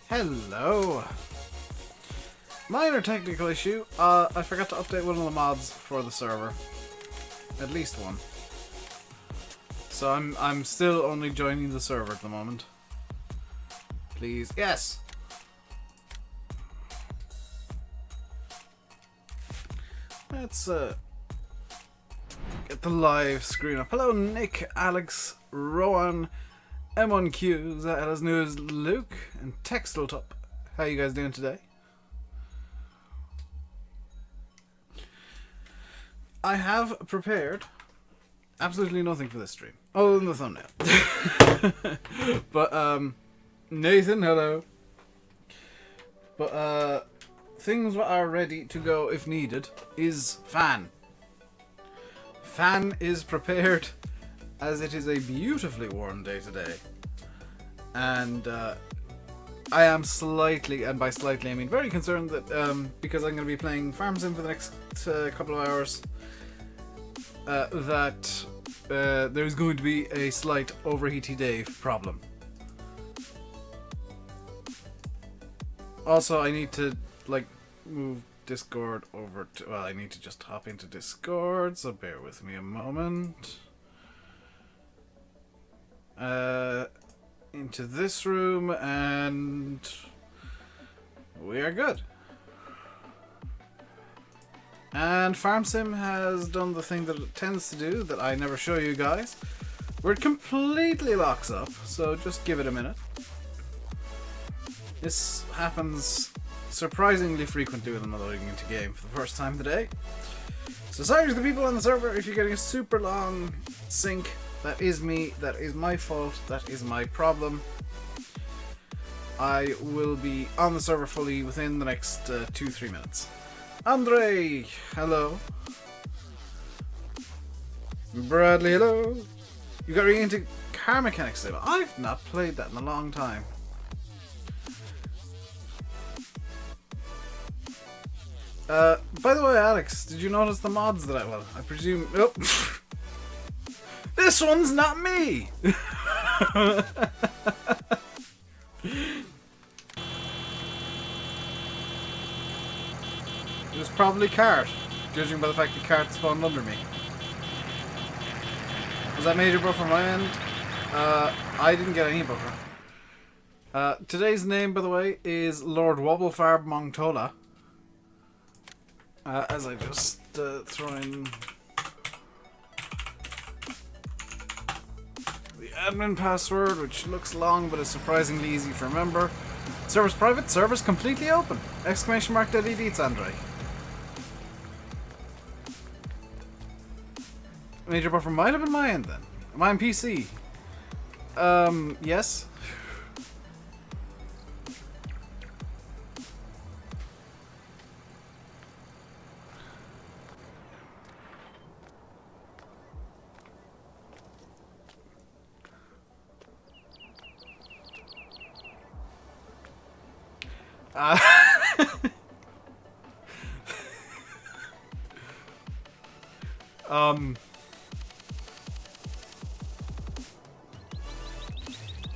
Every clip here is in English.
Hello! Minor technical issue. I forgot to update one of the mods for the server. At least one. So I'm still only joining the server at the moment. Please. Yes! Let's get the live screen up. Hello Nick, Alex, Rowan, M1Q, as new as Luke, and Textiltop. How you guys doing today? I have prepared absolutely nothing for this stream, other than the thumbnail. But Nathan, hello. But things that are ready to go if needed is Fan. Fan is prepared, as it is a beautifully warm day today. And I am slightly, and by slightly I mean very concerned that because I'm going to be playing Farm Sim for the next couple of hours, that there's going to be a slight overheaty Dave problem. Also, I need to move Discord over to, well, I need to just hop into Discord, so bear with me a moment. Into this room, and we are good. And Farm Sim has done the thing that it tends to do, that I never show you guys, where it completely locks up, so just give it a minute. This happens surprisingly frequently when I'm loading into game for the first time today. So sorry to the people on the server if you're getting a super long sync. That is me, that is my fault, that is my problem. I will be on the server fully within the next 2-3 minutes. Andre, hello. Bradley, hello. You got really into car mechanics today. I've not played that in a long time. By the way, Alex, did you notice the mods that I presume... Oh. This one's not me! It was probably Cart, judging by the fact that Cart spawned under me. Was that major buffer on my end? I didn't get any buffer. Today's name, by the way, is Lord Wobblefarb Mongtola. As I just throw in the admin password, which looks long but is surprisingly easy to remember. Server's private, server's completely open! Exclamation mark dead edits, Andre. Major buffer might have been my end then. Am I on PC? Yes.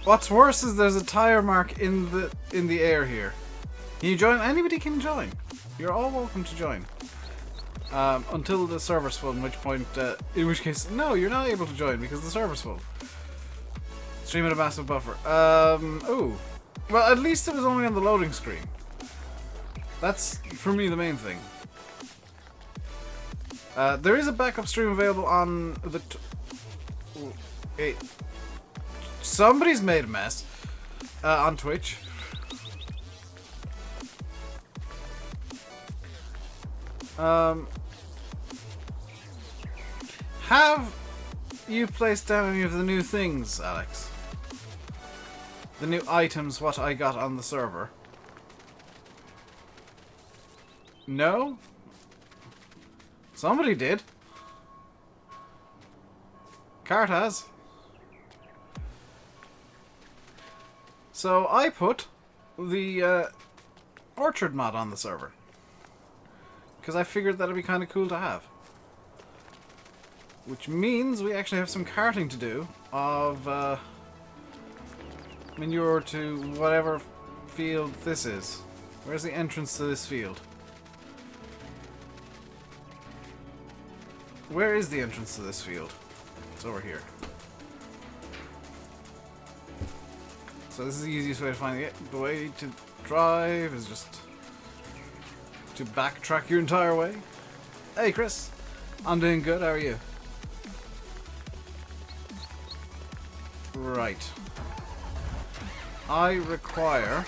What's worse is there's a tire mark in the air here. Can you join? Anybody can join. You're all welcome to join. Until the server's full, in which case, no, you're not able to join because the server's full. Stream at a massive buffer. Ooh. Well, at least it was only on the loading screen. That's, for me, the main thing. There is a backup stream available on the... Somebody's made a mess. On Twitch. Have you placed down any of the new things, Alex? The new items, what I got on the server? No? Somebody did. Cart has. So I put the orchard mod on the server. Because I figured that'd be kind of cool to have. Which means we actually have some carting to do of manure to whatever field this is. Where's the entrance to this field? Where is the entrance to this field? It's over here. So this is the easiest way to find it. The way to drive is just to backtrack your entire way. Hey Chris, I'm doing good, how are you? Right. I require...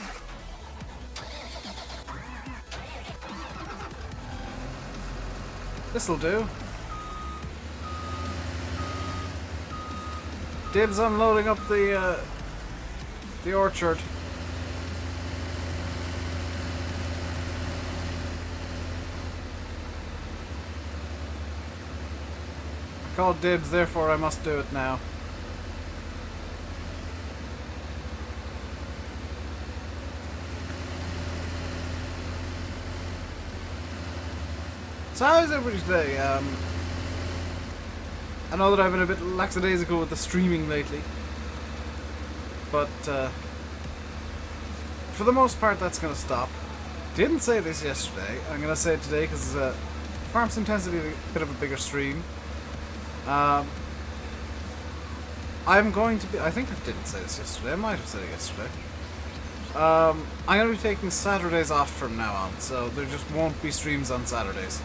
This'll do. Dibs on loading up the orchard. I called dibs, therefore I must do it now. So how is everybody today? I know that I've been a bit lackadaisical with the streaming lately, but for the most part that's going to stop. Didn't say this yesterday, I'm going to say it today because Farm Sim tends to be a bit of a bigger stream. I'm going to be, I think I didn't say this yesterday, I might have said it yesterday. I'm going to be taking Saturdays off from now on, so there just won't be streams on Saturdays.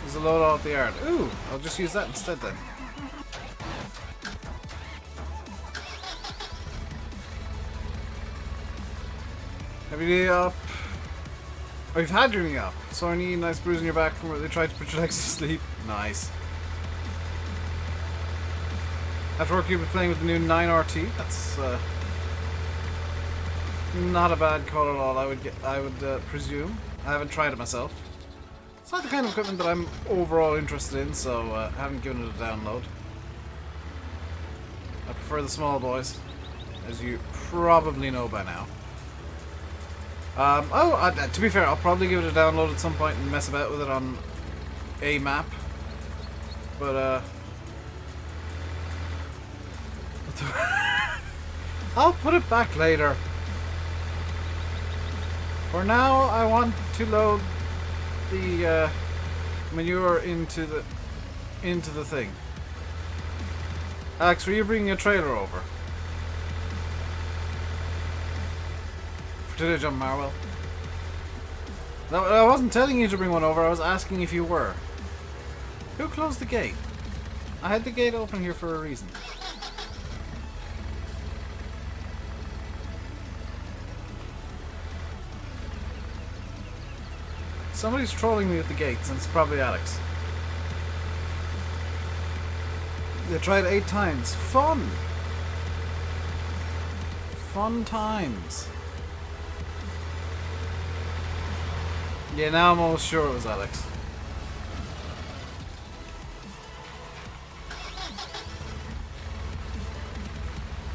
There's a load out the yard. Ooh, I'll just use that instead then. Have your knee up? Oh, you've had your knee up. So I need a nice bruise in your back from where they tried to put your legs to sleep. Nice. After work, you've been playing with the new 9RT. That's not a bad call at all. I would presume. I haven't tried it myself. It's not the kind of equipment that I'm overall interested in, so I haven't given it a download. I prefer the small boys, as you probably know by now. To be fair, I'll probably give it a download at some point and mess about with it on a map. But, I'll put it back later. For now, I want to load the manure into the thing. Alex, were you bringing a trailer over? For today, John Marwell. No, I wasn't telling you to bring one over, I was asking if you were. Who closed the gate? I had the gate open here for a reason. Somebody's trolling me at the gates, and it's probably Alex. They tried 8 times. Fun! Fun times. Yeah, now I'm almost sure it was Alex.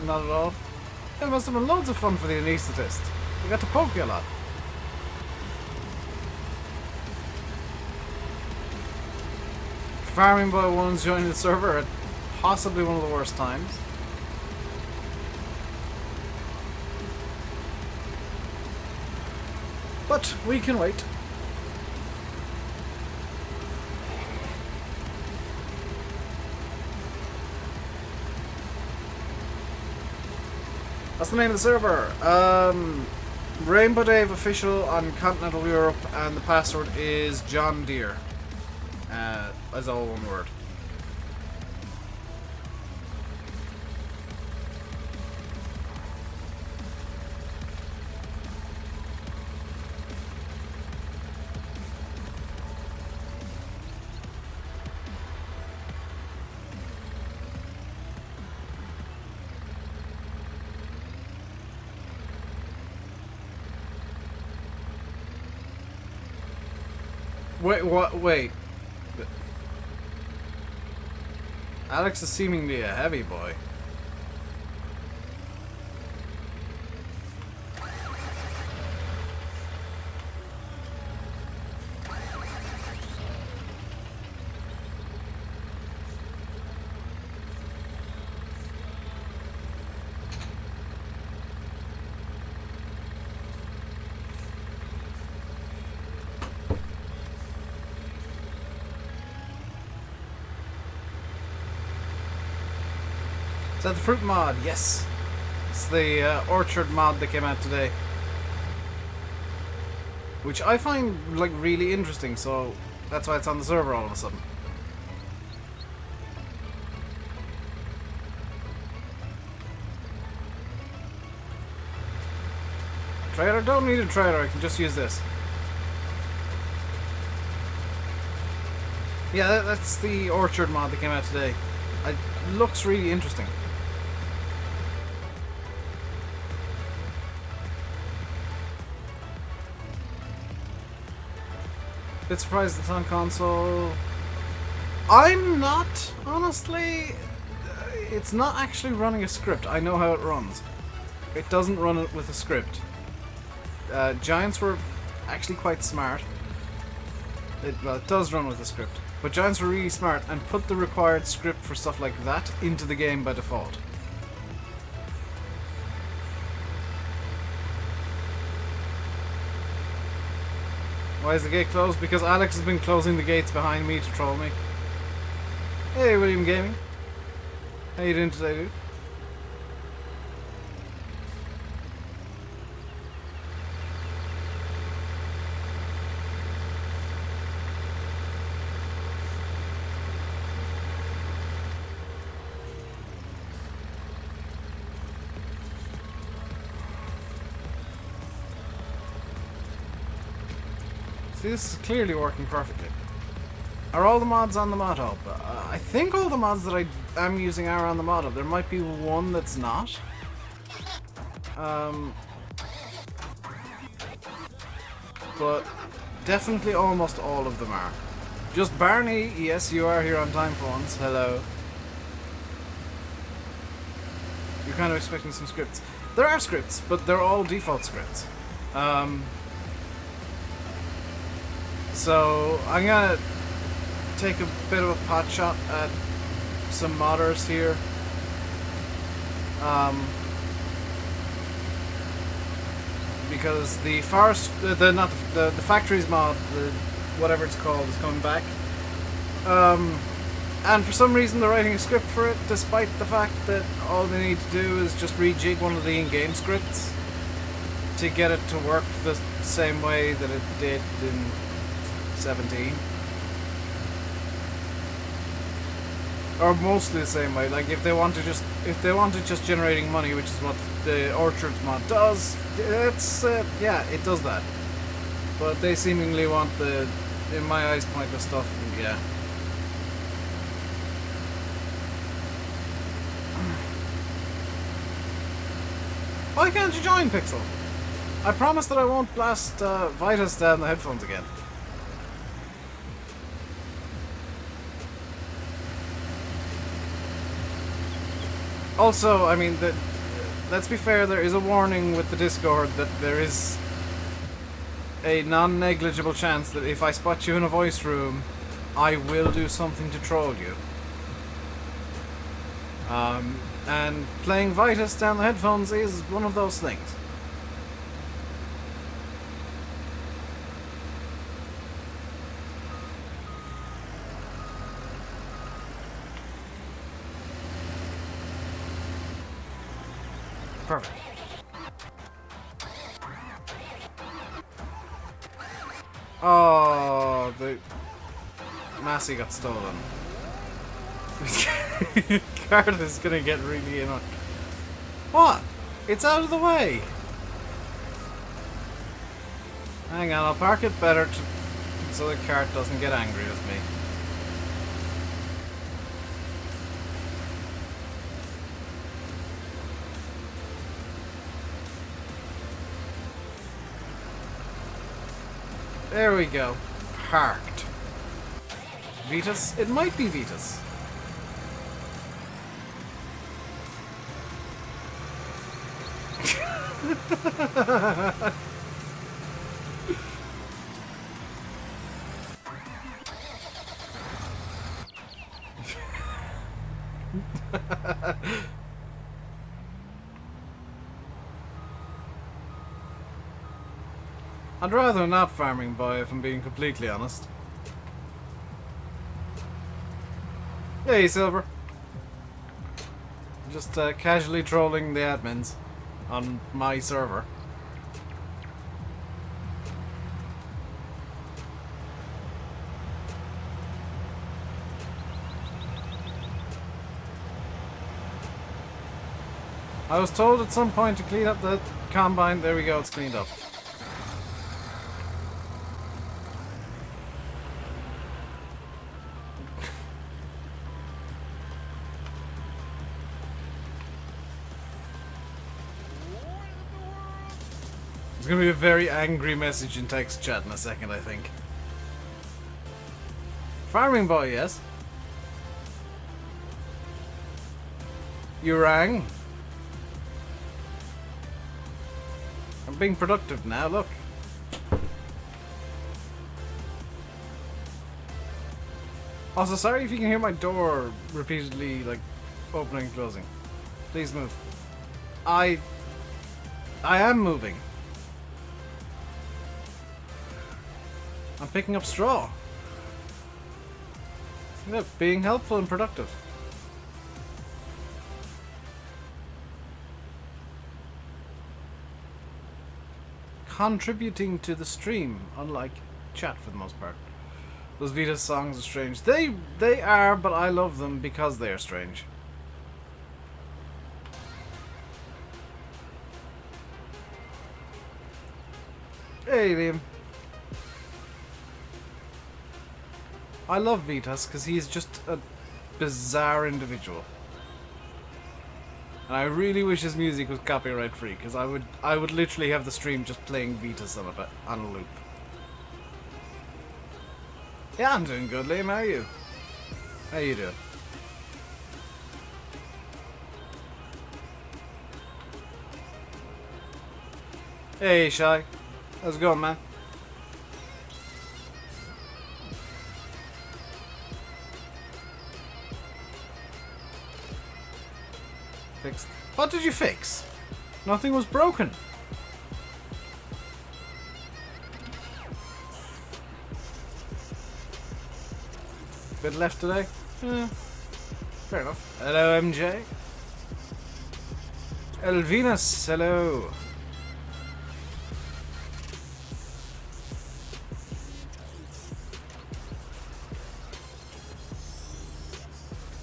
Not at all. It must have been loads of fun for the anaesthetist. We got to poke you a lot. Farming Boy 1's joining the server at possibly one of the worst times. But we can wait. What's the name of the server? RainbowDave official on continental Europe, and the password is John Deere. As all one word. Wait, what? Wait. Alex is seemingly a heavy boy. that the fruit mod? Yes. It's the orchard mod that came out today. Which I find, like, really interesting, so that's why it's on the server all of a sudden. Trailer? Don't need a trailer, I can just use this. Yeah, that's the orchard mod that came out today. It looks really interesting. Bit surprised it's on console. I'm not, honestly. It's not actually running a script. I know how it runs. It doesn't run it with a script. Giants were actually quite smart. Well, it does run with a script. But Giants were really smart and put the required script for stuff like that into the game by default. Why is the gate closed? Because Alex has been closing the gates behind me to troll me. Hey, William Gaming. How you doing today, dude? See, this is clearly working perfectly. Are all the mods on the mod hub? I think all the mods that I am using are on the mod hub. There might be one that's not. But definitely almost all of them are. Just Barney, yes, you are here on time for once. Hello. You're kind of expecting some scripts. There are scripts, but they're all default scripts. So I'm gonna take a bit of a pot shot at some modders here. Because the forest, the factories mod, whatever it's called, is coming back. And for some reason they're writing a script for it, despite the fact that all they need to do is just rejig one of the in-game scripts to get it to work the same way that it did in 17. Or mostly the same way. Like if they wanted just generating money, which is what the Orchards mod does, it's yeah, it does that. But they seemingly want the, in my eyes, pointless stuff. And yeah. Why can't you join, Pixel? I promise that I won't blast Vitus down the headphones again. Also, I mean, let's be fair, there is a warning with the Discord that there is a non-negligible chance that if I spot you in a voice room, I will do something to troll you. And playing Vitus down the headphones is one of those things. Perfect. Oh, the Massey got stolen. Card is gonna get really annoying. What? It's out of the way. Hang on, I'll park it better so the cart doesn't get angry with me. There we go. Parked. Vitus? It might be Vitus. I'd rather not farming boy, if I'm being completely honest. Hey, Silver. Just casually trolling the admins on my server. I was told at some point to clean up the combine. There we go, it's cleaned up. There's gonna be a very angry message in text chat in a second, I think. Farming boy, yes? You rang? I'm being productive now, look. Also, sorry if you can hear my door repeatedly, like, opening and closing. Please move. I am moving. I'm picking up straw. Look, being helpful and productive. Contributing to the stream, unlike chat for the most part. Those Vita songs are strange. They are, but I love them because they are strange. Hey, Liam. I love Vitas because he's just a bizarre individual. And I really wish his music was copyright free, because I would literally have the stream just playing Vitas on a loop. Yeah, I'm doing good, Liam. How are you? How you doing? Hey, Shy. How's it going, man? Fixed. What did you fix? Nothing was broken. Bit left today? Fair enough. Hello, MJ. Elvinus, hello.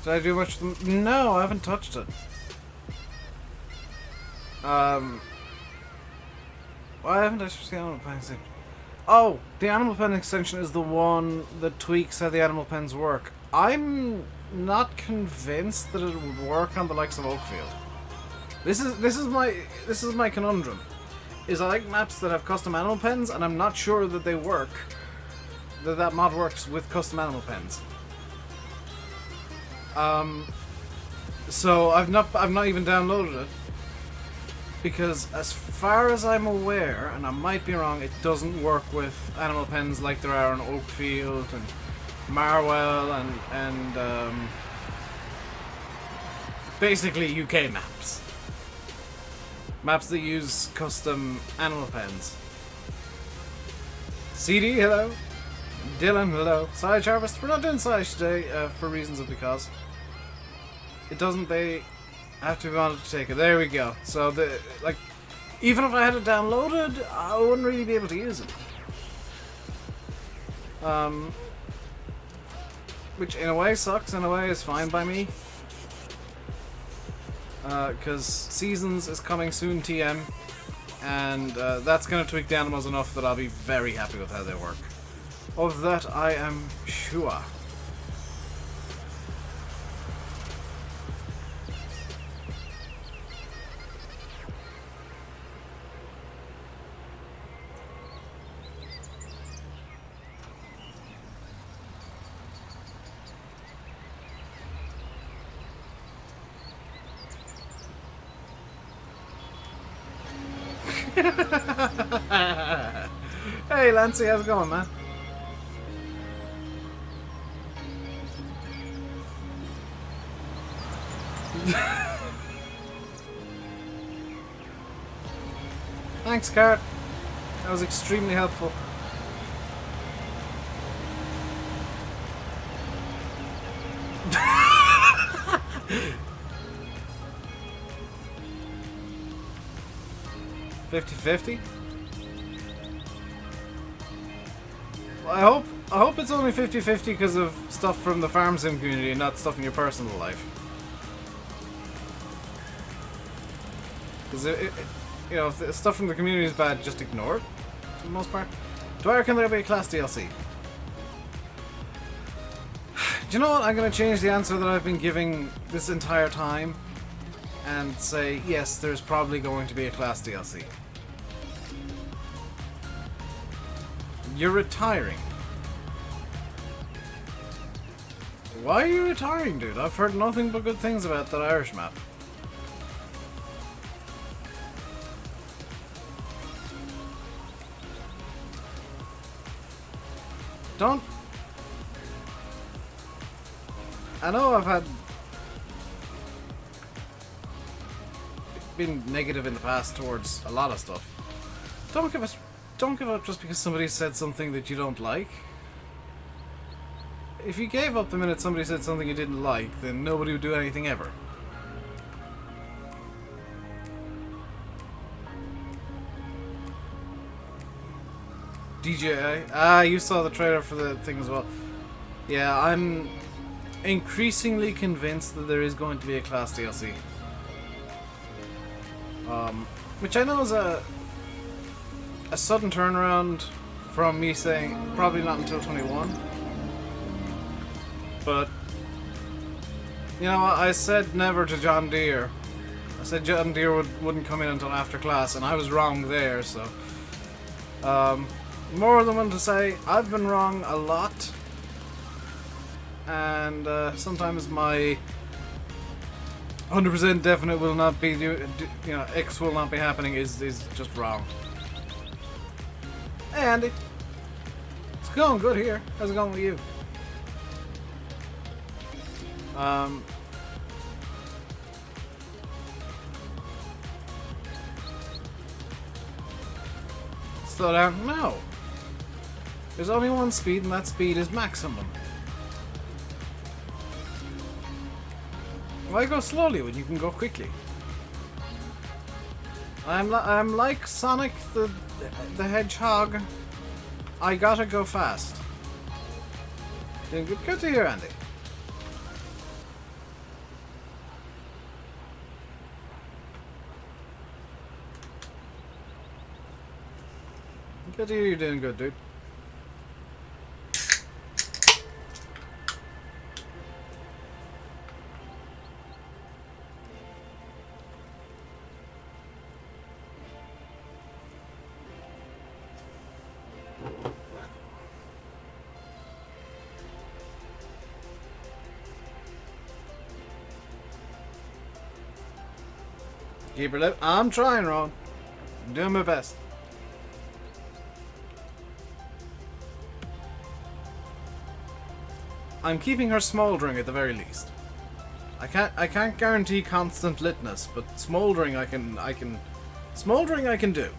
Did I do much? No, I haven't touched it. Why haven't I touched the Animal Pen extension? Oh, the Animal Pen extension is the one that tweaks how the Animal Pens work. I'm not convinced that it would work on the likes of Oakfield. This is my conundrum. Is I like maps that have custom Animal Pens, and I'm not sure that they work. That mod works with custom Animal Pens. So I've not even downloaded it. Because as far as I'm aware, and I might be wrong, it doesn't work with Animal Pens like there are on Oakfield and Marwell and basically UK maps. Maps that use custom Animal Pens. CD, hello. Dylan, hello. Sage Harvest, we're not doing Sage today for reasons of because. It doesn't, they have to be wanted to take it. There we go. So, even if I had it downloaded, I wouldn't really be able to use it. Which in a way sucks, in a way is fine by me. Because Seasons is coming soon, TM. And that's going to tweak the animals enough that I'll be very happy with how they work. Of that, I am sure. Hey Lancey, how's it going, man? Thanks, Cart. That was extremely helpful. 50-50? I hope it's only 50-50 because of stuff from the farm sim community and not stuff in your personal life. Because you know, if the stuff from the community is bad, just ignore it for the most part. Do I reckon there'll be a class DLC? Do you know what? I'm going to change the answer that I've been giving this entire time and say, yes, there's probably going to be a class DLC. You're retiring. Why are you retiring, dude? I've heard nothing but good things about that Irish map. Don't... I know I've been negative in the past towards a lot of stuff. Don't give up just because somebody said something that you don't like. If you gave up the minute somebody said something you didn't like, then nobody would do anything ever. DJI? You saw the trailer for the thing as well. Yeah, I'm increasingly convinced that there is going to be a class DLC. Which I know is a sudden turnaround from me saying probably not until 21. But, you know, I said never to John Deere. I said John Deere wouldn't come in until after class, and I was wrong there, so... more than one to say, I've been wrong a lot. And sometimes my 100% definite will not be, you know, X will not be happening is just wrong. Hey Andy, it's going good here. How's it going with you? Slow down? No. There's only one speed, and that speed is maximum. Why go slowly when you can go quickly? I'm like Sonic the Hedgehog. I gotta go fast. Good to hear, Andy. Good to hear you're doing good, dude. Keep her lip. I'm trying, Ron. I'm doing my best. I'm keeping her smouldering at the very least. I can't guarantee constant litness, but smouldering I can smouldering I can do.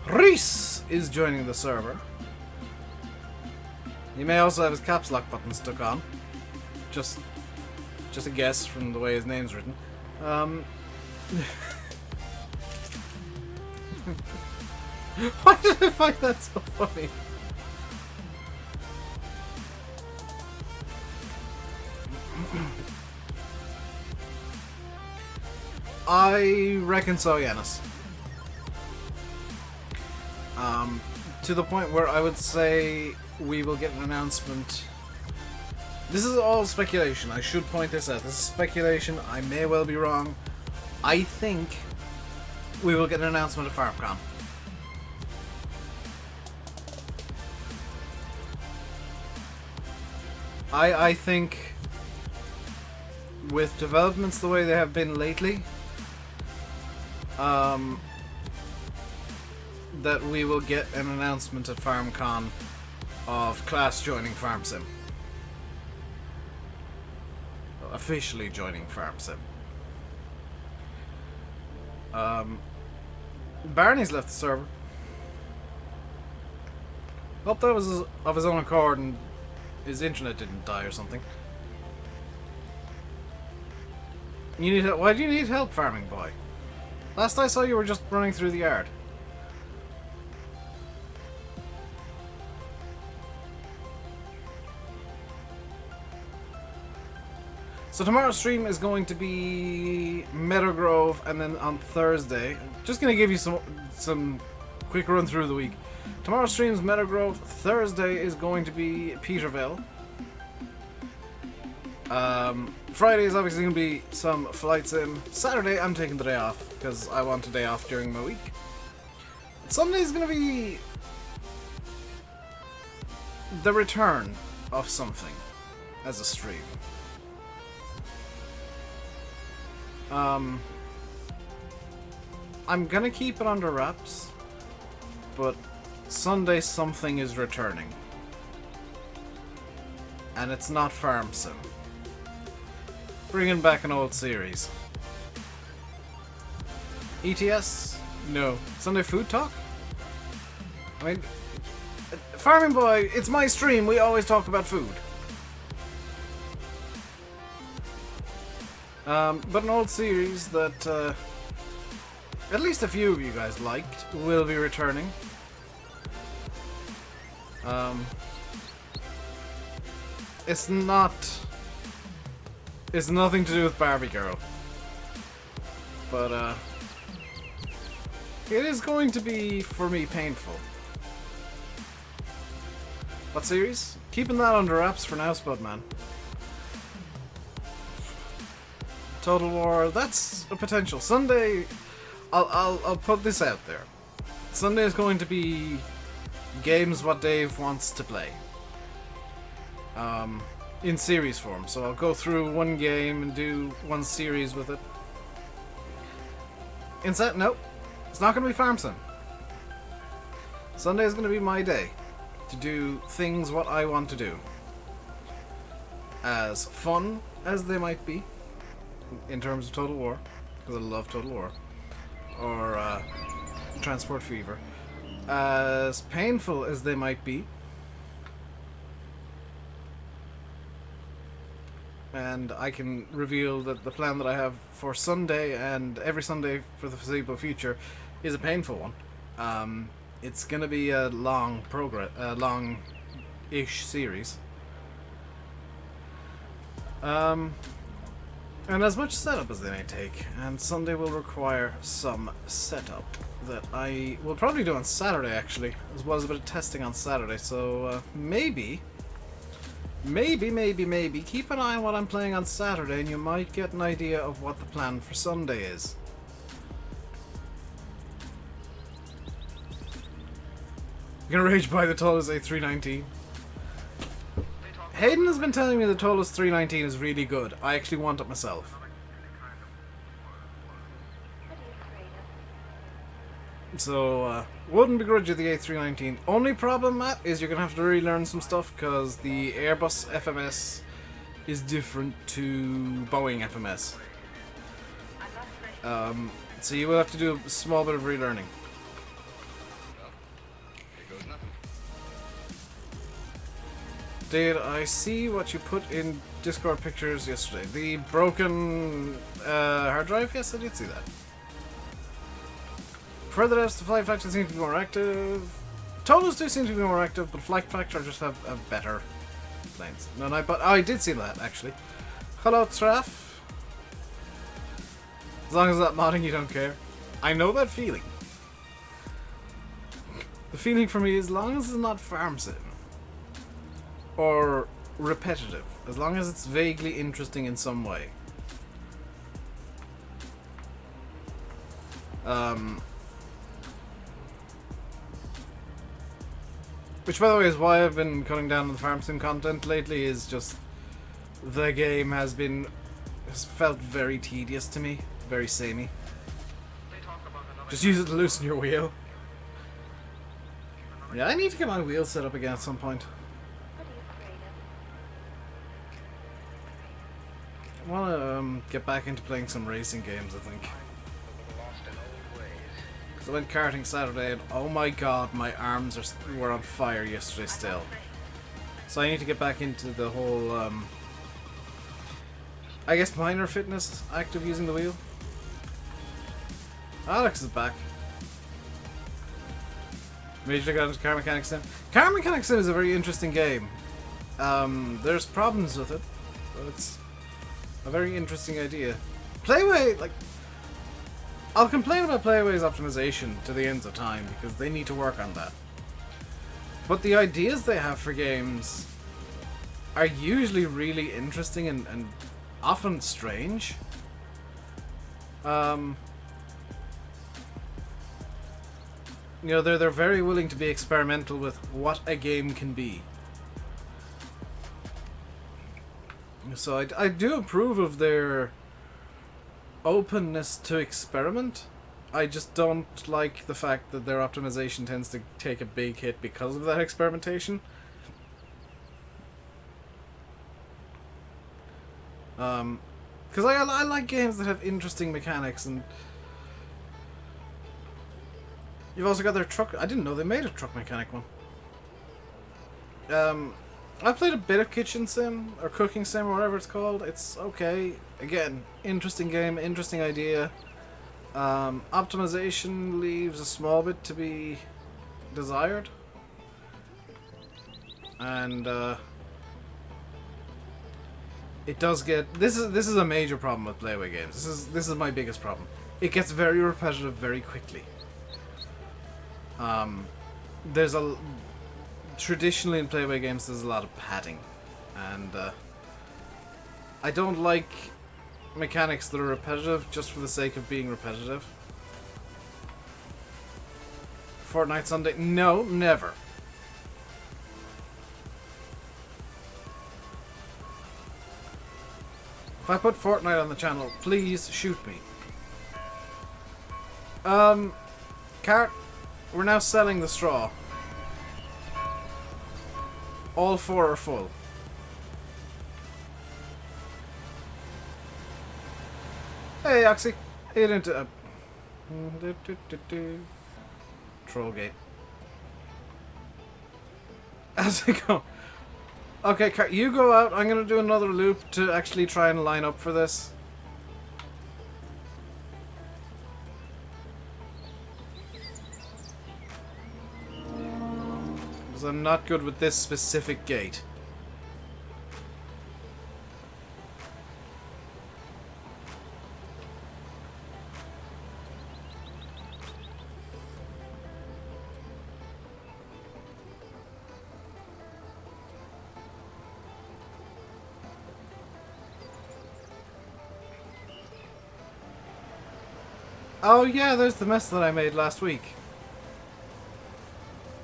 Reese is joining the server. He may also have his caps lock button stuck on. Just a guess from the way his name's written. Why did I find that so funny? I reckon so, Yanis. To the point where I would say we will get an announcement. This is all speculation. I should point this out. This is speculation. I may well be wrong. I think we will get an announcement at FarmCon. I think with developments the way they have been lately, that we will get an announcement at FarmCon of class joining FarmSim. Officially joining FarmSim. Barney's left the server. Hope that was of his own accord and his internet didn't die or something. You need help? Why do you need help, farming boy? Last I saw you were just running through the yard. So tomorrow's stream is going to be Meadowgrove, and then on Thursday, just going to give you some quick run through the week. Tomorrow's stream is Meadowgrove. Thursday is going to be Peterville. Friday is obviously going to be some flight sim. Saturday I'm taking the day off because I want a day off during my week. Sunday is going to be the return of something as a stream. I'm gonna keep it under wraps, but Sunday something is returning. And it's not Farm Sim. Bringing back an old series. ETS? No. Sunday Food Talk? I mean, Farming Boy, it's my stream, we always talk about food. But an old series that at least a few of you guys liked will be returning. It's nothing to do with Barbie Girl. But it is going to be, for me, painful. What series? Keeping that under wraps for now, Spudman. Total War, that's a potential. Sunday, I'll put this out there. Sunday is going to be games what Dave wants to play. In series form. So I'll go through one game and do one series with it. Nope. It's not going to be Farm Sim. Sunday is going to be my day to do things what I want to do. As fun as they might be. In terms of Total War, because I love Total War, or Transport Fever, as painful as they might be, and I can reveal that the plan that I have for Sunday and every Sunday for the foreseeable future is a painful one. It's going to be a long-ish series. And as much setup as they may take, and Sunday will require some setup that I will probably do on Saturday, actually, as well as a bit of testing on Saturday, so maybe, keep an eye on what I'm playing on Saturday and you might get an idea of what the plan for Sunday is. You're gonna rage by the tallest A319. Hayden has been telling me the tallest 319 is really good. I actually want it myself. So, wouldn't begrudge you the A319. Only problem, Matt, is you're going to have to relearn some stuff because the Airbus FMS is different to Boeing FMS. So you will have to do a small bit of relearning. Did I see what you put in Discord pictures yesterday? The broken hard drive? Yes, I did see that. Further as the flight factor seems to be more active. Tolos do seem to be more active, but flight factor just have better planes. No, but I did see that actually. Hello, Traff. As long as it's not modding, you don't care. I know that feeling. The feeling for me, as long as it's not farm sim or repetitive, as long as it's vaguely interesting in some way. Which, by the way, is why I've been cutting down on the farm sim content lately, is just the game has felt very tedious to me, very samey. Just use it to loosen your wheel. Yeah, I need to get my wheel set up again at some point. I want to get back into playing some racing games, I think. Because I went karting Saturday and oh my god, my arms were on fire yesterday still. So I need to get back into the whole, I guess minor fitness act of using the wheel. Alex is back. Major got into Car Mechanic Sim. Car Mechanic Sim is a very interesting game. There's problems with it, but it's a very interesting idea. Playway, like, I'll complain about Playway's optimization to the ends of time because they need to work on that. But the ideas they have for games are usually really interesting and often strange. You know, they're very willing to be experimental with what a game can be. So I do approve of their openness to experiment. I just don't like the fact that their optimization tends to take a big hit because of that experimentation. Because I like games that have interesting mechanics, and you've also got their truck. I didn't know they made a truck mechanic one. I've played a bit of Kitchen Sim, or Cooking Sim, or whatever it's called. It's okay. Again, interesting game, interesting idea. Optimization leaves a small bit to be desired. And, it does get... This is a major problem with Playway games. This is my biggest problem. It gets very repetitive very quickly. There's a... Traditionally in Playway games there's a lot of padding, and I don't like mechanics that are repetitive just for the sake of being repetitive. Fortnite Sunday? No, never. If I put Fortnite on the channel, please shoot me. Cart, we're now selling the straw. All 4 are full. Hey, Oxy. How you doing? Trollgate. How's it go? Okay, you go out. I'm gonna do another loop to actually try and line up for this. Because I'm not good with this specific gate. Oh yeah, there's the mess that I made last week.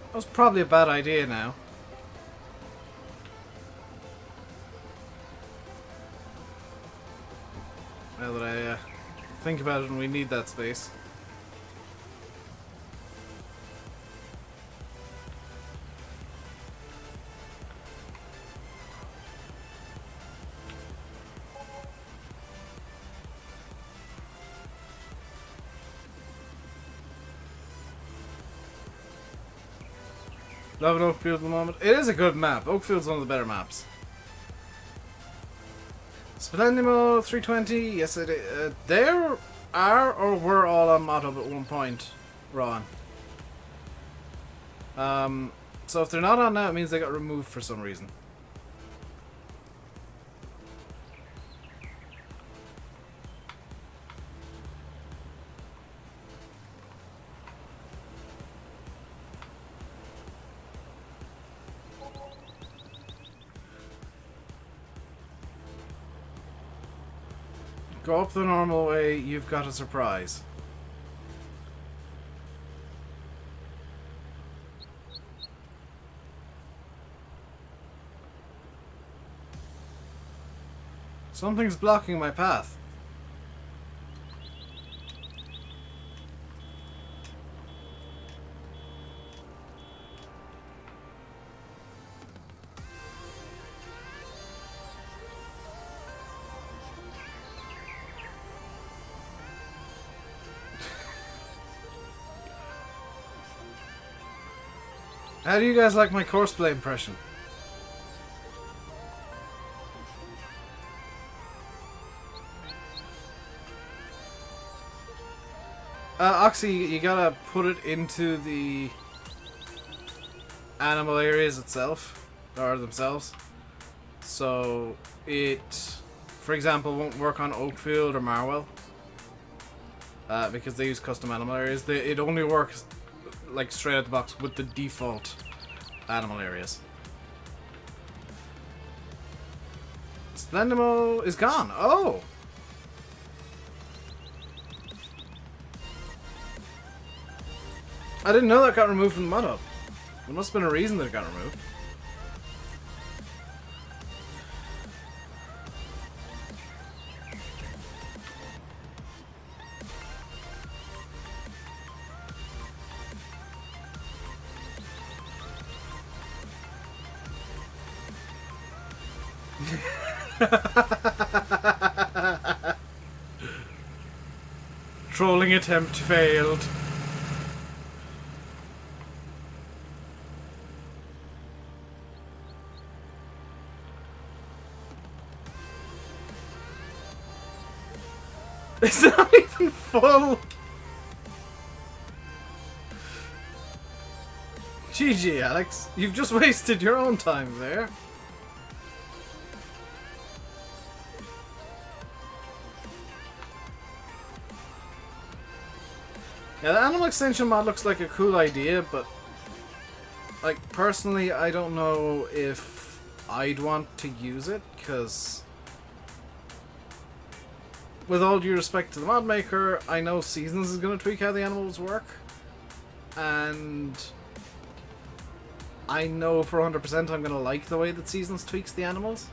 That was probably a bad idea now. Now that I think about it, and we need that space. Love Oakfield at the moment. It is a good map. Oakfield's one of the better maps. Splendimo 320. Yes, it is. There are or were all on Motob at one point, Ron. So if they're not on now, it means they got removed for some reason. Go up the normal way, you've got a surprise. Something's blocking my path. How do you guys like my courseplay impression? Oxy, you gotta put it into the animal areas itself, or themselves. So it, for example, won't work on Oakfield or Marwell. Because they use custom animal areas. It only works like straight out the box with the default animal areas. Splendimo is gone. Oh! I didn't know that got removed from the mod hub. There must have been a reason that it got removed. Trolling attempt failed. It's not even full. GG, Alex. You've just wasted your own time there. Yeah, the animal extension mod looks like a cool idea, but like personally, I don't know if I'd want to use it, because with all due respect to the mod maker, I know Seasons is going to tweak how the animals work, and I know for 100% I'm going to like the way that Seasons tweaks the animals.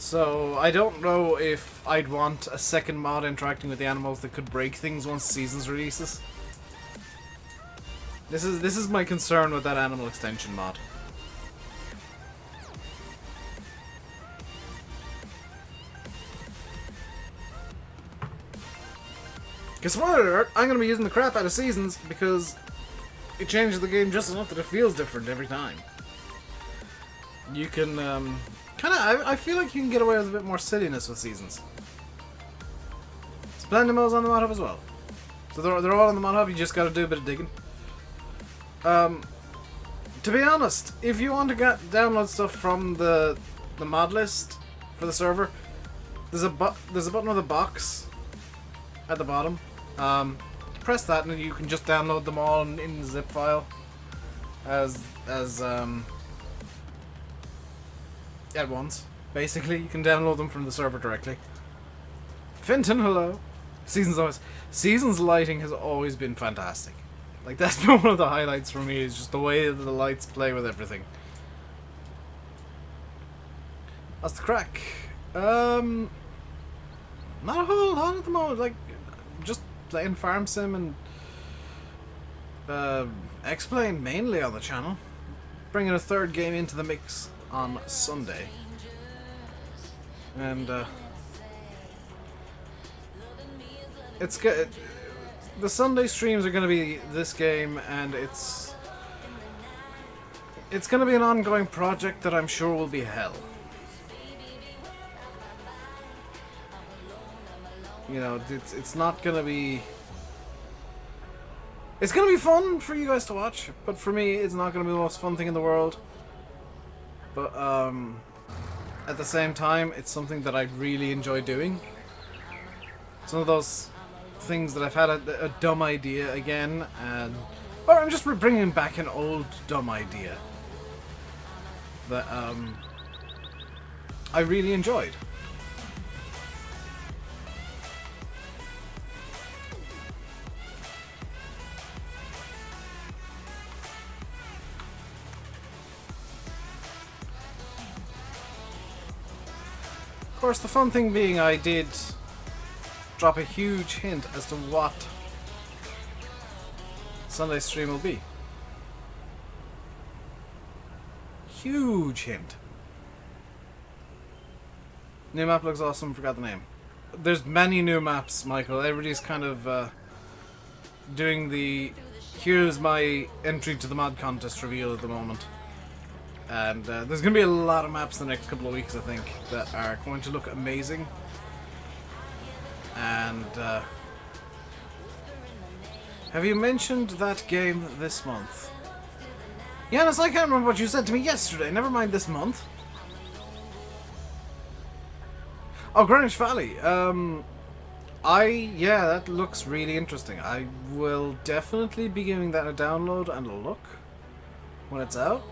So I don't know if I'd want a second mod interacting with the animals that could break things once Seasons releases. This is my concern with that animal extension mod. Because spoiler alert, I'm going to be using the crap out of Seasons because it changes the game just enough that it feels different every time. You can I feel like you can get away with a bit more silliness with Seasons. Splendimo's on the mod hub as well. So they're all on the mod hub, you just gotta do a bit of digging. To be honest, if you want to download stuff from the mod list for the server, there's a button with a box at the bottom. Press that and you can just download them all in the zip file at once. Basically, you can download them from the server directly. Finton, hello. Seasons lighting has always been fantastic. Like, that's been one of the highlights for me, is just the way that the lights play with everything. That's the crack. Not a whole lot at the moment. Like, just playing Farm Sim and X-Plane mainly on the channel. Bringing a third game into the mix on Sunday. And it's good. The Sunday streams are going to be this game, and it's going to be an ongoing project that I'm sure will be hell. You know, it's not going to be... It's going to be fun for you guys to watch, but for me, it's not going to be the most fun thing in the world. But, at the same time, it's something that I really enjoy doing. It's one of those things that I've had a dumb idea again, or I'm just bringing back an old dumb idea that, I really enjoyed. Of course, the fun thing being I did drop a huge hint as to what Sunday's stream will be. Huge hint. New map looks awesome, forgot the name. There's many new maps, Michael. Everybody's kind of doing the here's my entry to the mod contest reveal at the moment. And there's going to be a lot of maps in the next couple of weeks, I think, that are going to look amazing. And have you mentioned that game this month? Yanis, I can't remember what you said to me yesterday. Never mind this month. Oh, Greenwich Valley. Yeah, that looks really interesting. I will definitely be giving that a download and a look when it's out.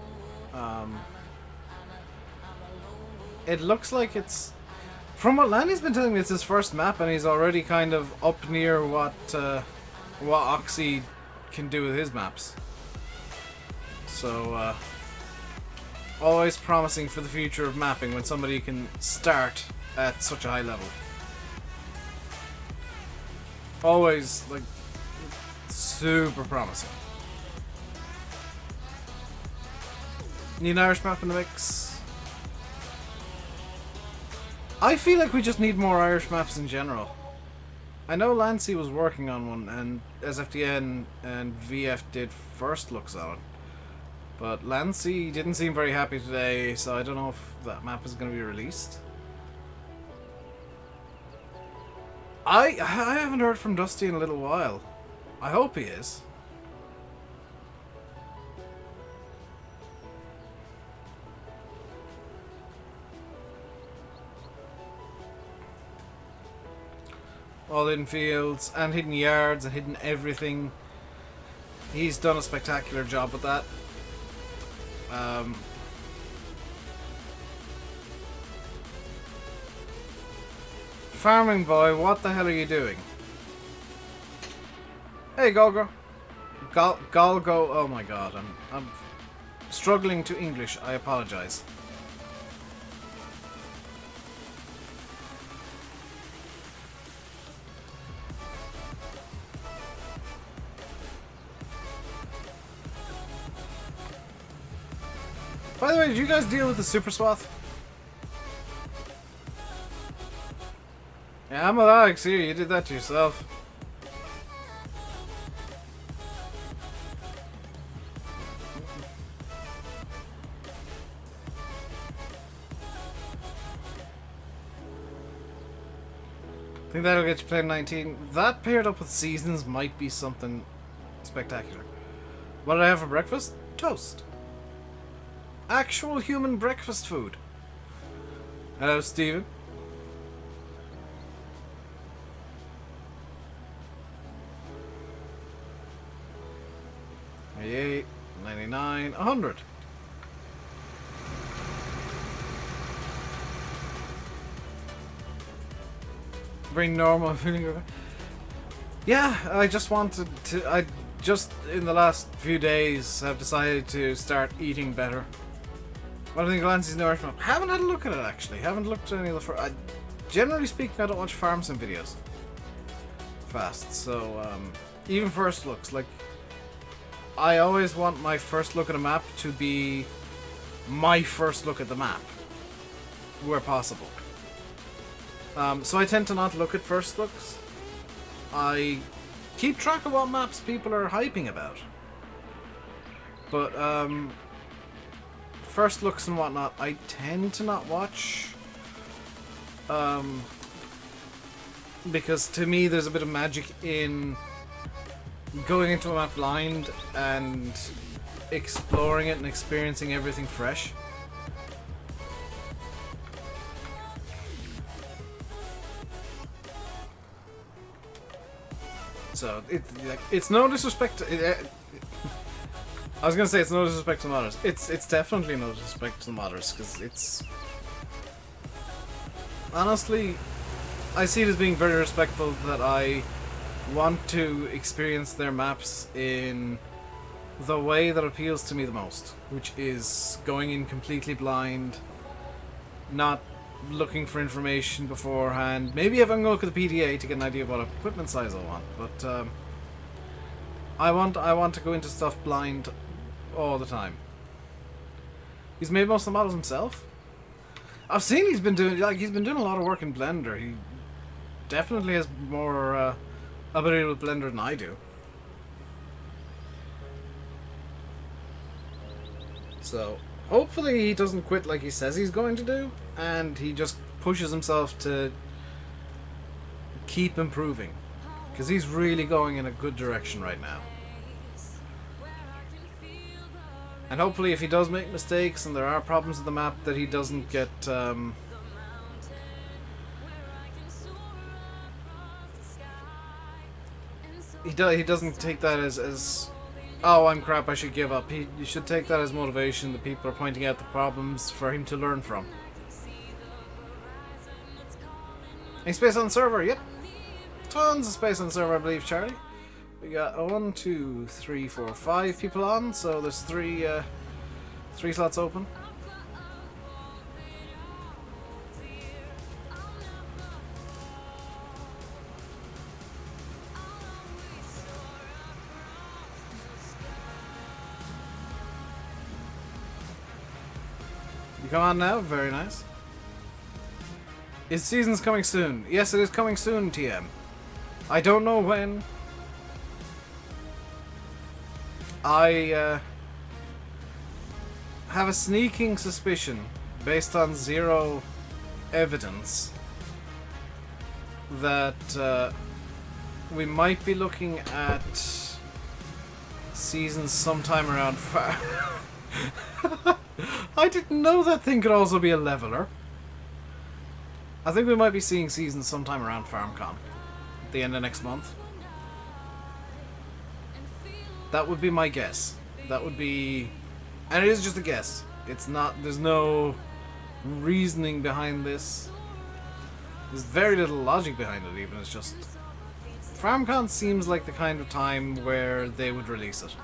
It looks like it's... From what Lanny's been telling me, it's his first map, and he's already kind of up near what Oxy can do with his maps. So, always promising for the future of mapping when somebody can start at such a high level. Always, like, super promising. Need an Irish map in the mix? I feel like we just need more Irish maps in general. I know Lancy was working on one, and SFDN and VF did first looks on it. But Lancy didn't seem very happy today, so I don't know if that map is going to be released. I haven't heard from Dusty in a little while. I hope he is. All hidden fields and hidden yards and hidden everything. He's done a spectacular job with that. Farming boy, what the hell are you doing? Hey, Golgo. Golgo. Oh my god, I'm struggling to English. I apologize. By the way, did you guys deal with the Super Swath? Yeah, I'm Alex here. You did that to yourself. I think that'll get you playing 19. That paired up with Seasons might be something spectacular. What did I have for breakfast? Toast. Actual human breakfast food. Hello, Steven. 88, 99, 100. Bring normal feeling. Yeah, I just wanted to. I just in the last few days have decided to start eating better. What do you think of Lancy's nourishment? Haven't had a look at it actually. Haven't looked at any of the. Generally speaking, I don't watch farm sim videos fast. So even first looks, like, I always want my first look at a map to be my first look at the map, where possible. So I tend to not look at first looks. I keep track of what maps people are hyping about. But first looks and whatnot, I tend to not watch. Because to me there's a bit of magic in going into a map blind and exploring it and experiencing everything fresh. So it's no disrespect to, I was gonna say it's no disrespect to the modders. It's definitely no disrespect to the modders, because it's honestly, I see it as being very respectful that I want to experience their maps in the way that appeals to me the most, which is going in completely blind, not looking for information beforehand. Maybe if I'm going to look at the PDA to get an idea of what equipment size I want, but I want to go into stuff blind all the time. He's made most of the models himself. I've seen he's been doing a lot of work in Blender. He definitely has more ability with Blender than I do. So hopefully he doesn't quit like he says he's going to do, and he just pushes himself to keep improving, because he's really going in a good direction right now. And hopefully if he does make mistakes and there are problems with the map, that he doesn't get he doesn't take that as oh, I'm crap, I should give up. You should take that as motivation, that people are pointing out the problems for him to learn from. Any space on the server? Yep. Tons of space on the server, I believe, Charlie. We got 1, 2, 3, 4, 5 people on, so there's three slots open. You come on now? Very nice. Is season's coming soon? Yes, it is coming soon, TM. I don't know when. I have a sneaking suspicion, based on zero evidence, that we might be looking at seasons sometime around I didn't know that thing could also be a leveler. I think we might be seeing seasons sometime around FarmCon, at the end of next month. That would be my guess. That would be... And it is just a guess. It's not... There's no reasoning behind this. There's very little logic behind it even. It's just... FarmCon seems like the kind of time where they would release it.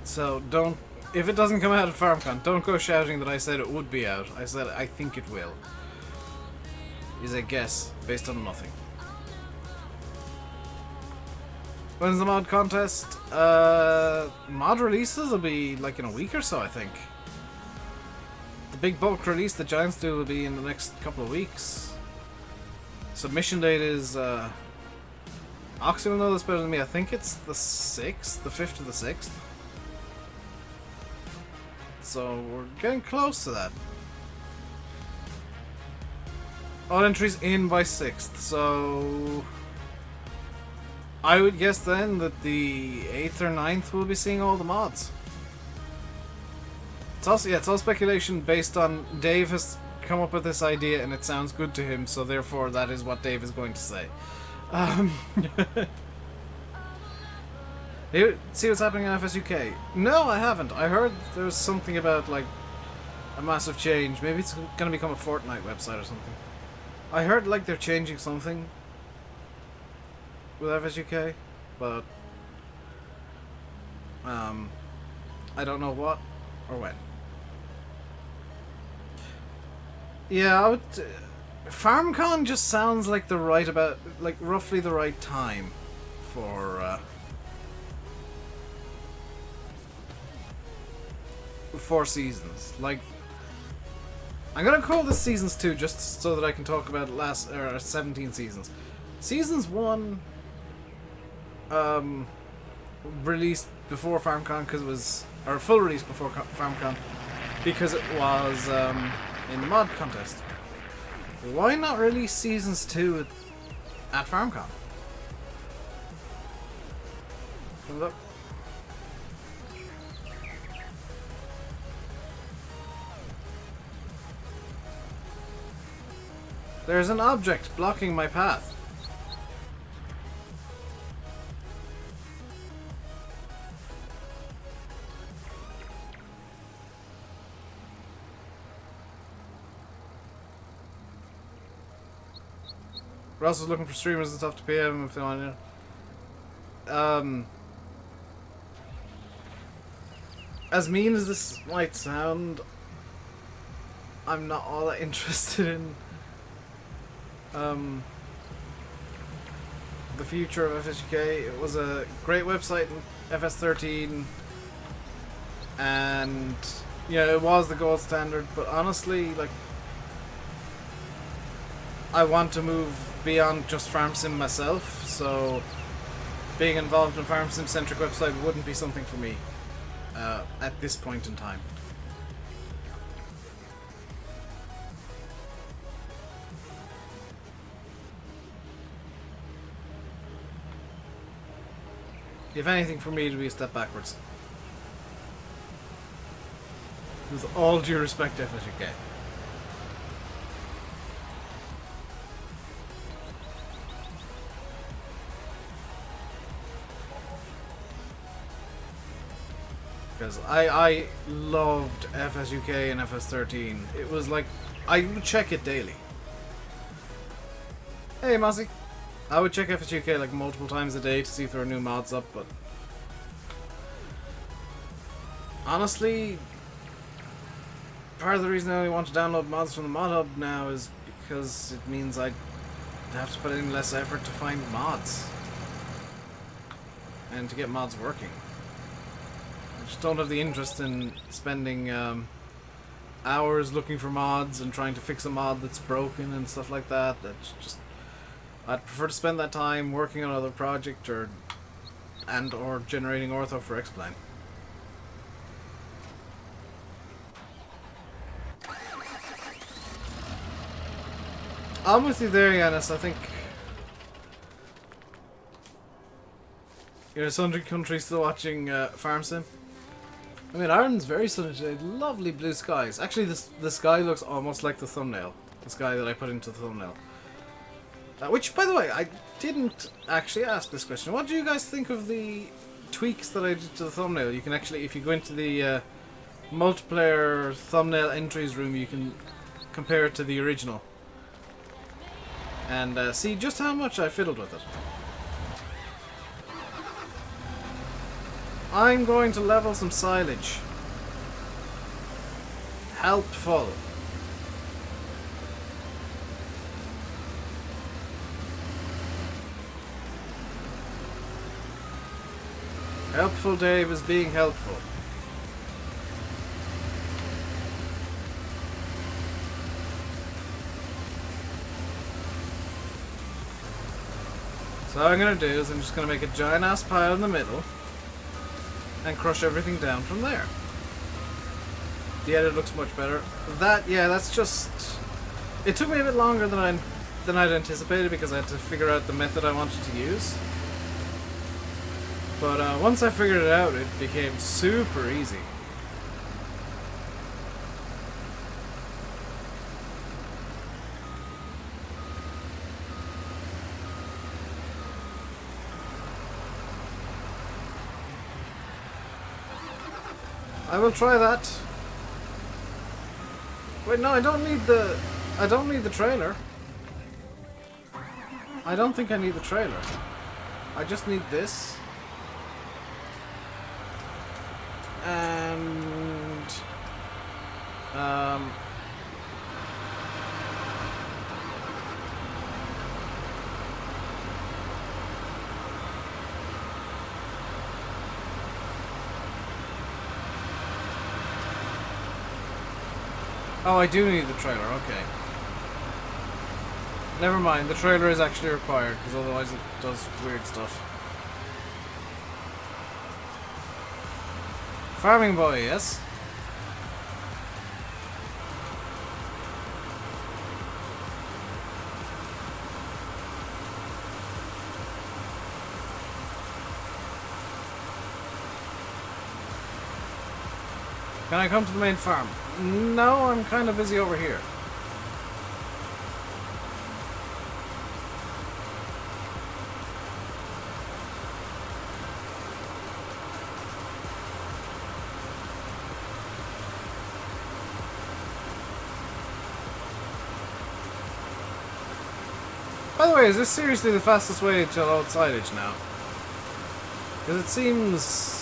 So don't... If it doesn't come out at FarmCon, don't go shouting that I said it would be out. I said I think it will. Is a guess based on nothing. When's the mod contest? Mod releases will be like in a week or so, I think. The big bulk release the Giants do will be in the next couple of weeks. Submission date is... Oxy will know this better than me. I think it's the 6th, the 5th to the 6th. So we're getting close to that. All entries in by 6th, so I would guess then that the 8th or 9th will be seeing all the mods. It's also, yeah, it's all speculation based on Dave has come up with this idea and it sounds good to him, so therefore that is what Dave is going to say. See what's happening in FSUK? No, I haven't. I heard there was something about, like, a massive change. Maybe it's going to become a Fortnite website or something. I heard, like, they're changing something with FSUK, but I don't know what or when. Yeah, I would... FarmCon just sounds like the right about... like, roughly the right time for seasons. Like, I'm gonna call this seasons 2 just so that I can talk about 17 seasons. Seasons 1 released before FarmCon because it was, or full release before FarmCon because it was in the mod contest. Why not release seasons 2 at FarmCon? Look. There's an object blocking my path. Ross is looking for streamers and stuff to PM if they want to. As mean as this might sound, I'm not all that interested in the future of FSUK. It was a great website in FS13 and yeah, it was the gold standard, but honestly, like, I want to move beyond just farm sim myself, so being involved in a farm sim centric website wouldn't be something for me at this point in time. If anything, for me, it would be a step backwards. With all due respect to FSUK. Because I loved FSUK and FS13. It was like, I would check it daily. Hey, Mossy. I would check FSUK like multiple times a day to see if there are new mods up, but honestly, part of the reason I only want to download mods from the mod hub now is because it means I have to put in less effort to find mods and to get mods working. I just don't have the interest in spending hours looking for mods and trying to fix a mod that's broken and stuff like that. That's just, I'd prefer to spend that time working on another project or generating ortho for X-Plane. I'm with you there, Yanis. I think you're a sunny country still watching Farm Sim. I mean, Ireland's very sunny today. Lovely blue skies. Actually, the sky looks almost like the thumbnail. The sky that I put into the thumbnail. Which, by the way, I didn't actually ask this question. What do you guys think of the tweaks that I did to the thumbnail? You can actually, if you go into the multiplayer thumbnail entries room, you can compare it to the original. And see just how much I fiddled with it. I'm going to level some silage. Helpful. Helpful Dave is being helpful. So what I'm going to do is I'm just going to make a giant ass pile in the middle and crush everything down from there. The edit looks much better. That, yeah, that's just... It took me a bit longer than I'd anticipated because I had to figure out the method I wanted to use. But once I figured it out, it became super easy. I will try that. Wait, no, I don't need the trailer. I don't think I need the trailer. I just need this. And oh, I do need the trailer, okay. Never mind, the trailer is actually required, because otherwise it does weird stuff. Farming boy, yes? Can I come to the main farm? No, I'm kind of busy over here. By the way, is this seriously the fastest way to load silage now? Because it seems...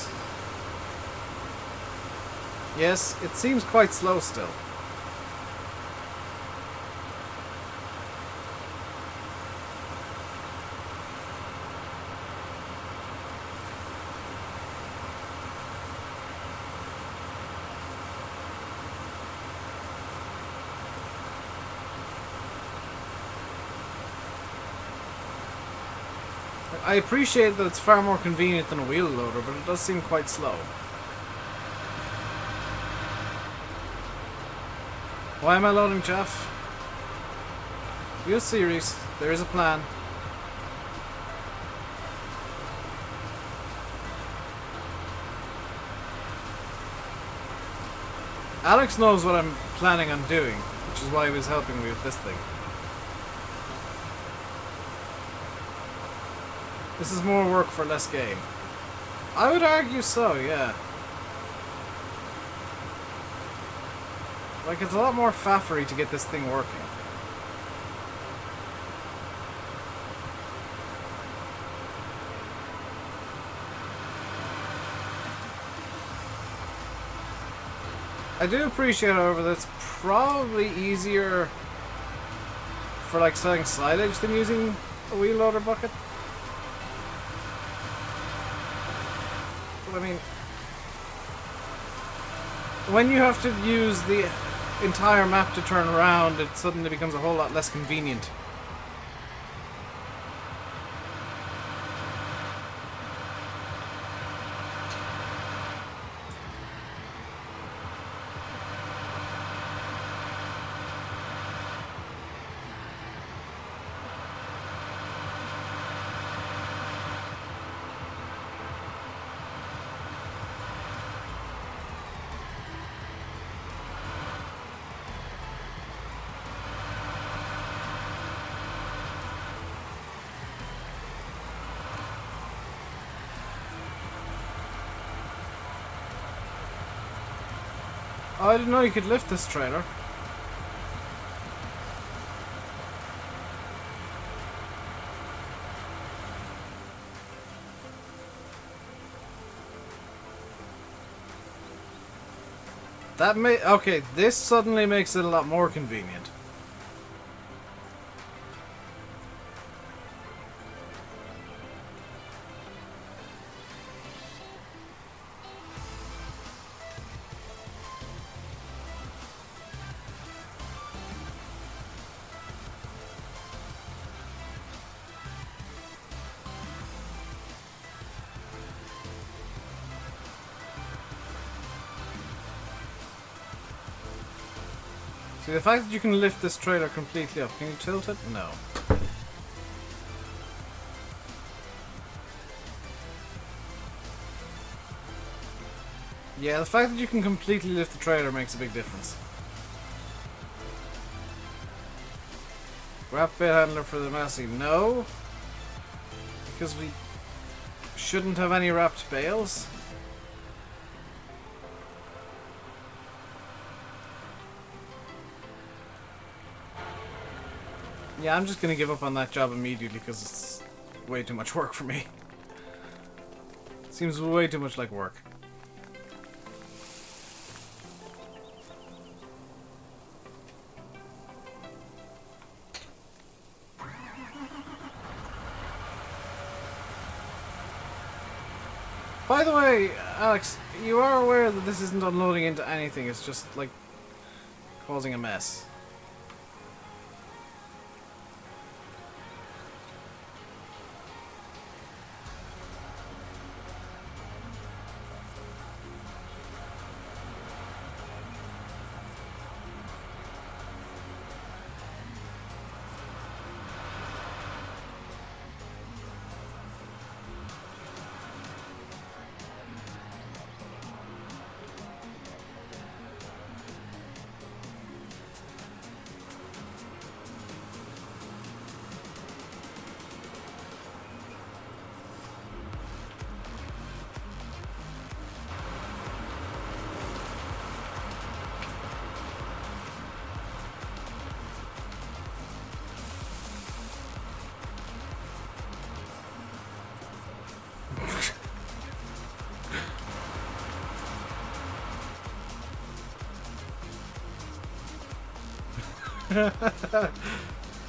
Yes, it seems quite slow still. I appreciate that it's far more convenient than a wheel loader, but it does seem quite slow. Why am I loading, Jeff? Real series. There is a plan. Alex knows what I'm planning on doing, which is why he was helping me with this thing. This is more work for less gain. I would argue so, yeah. Like, it's a lot more faffery to get this thing working. I do appreciate, however, that it's probably easier for, like, selling silage than using a wheel loader bucket. But, I mean, when you have to use the entire map to turn around, it suddenly becomes a whole lot less convenient. Oh, I didn't know you could lift this trailer. Okay, this suddenly makes it a lot more convenient. See, the fact that you can lift this trailer completely up, can you tilt it? No. Yeah, the fact that you can completely lift the trailer makes a big difference. Wrap bait handler for the Massey? No. Because we shouldn't have any wrapped bales. Yeah, I'm just gonna give up on that job immediately because it's way too much work for me. Seems way too much like work. By the way, Alex, you are aware that this isn't unloading into anything, it's just like causing a mess.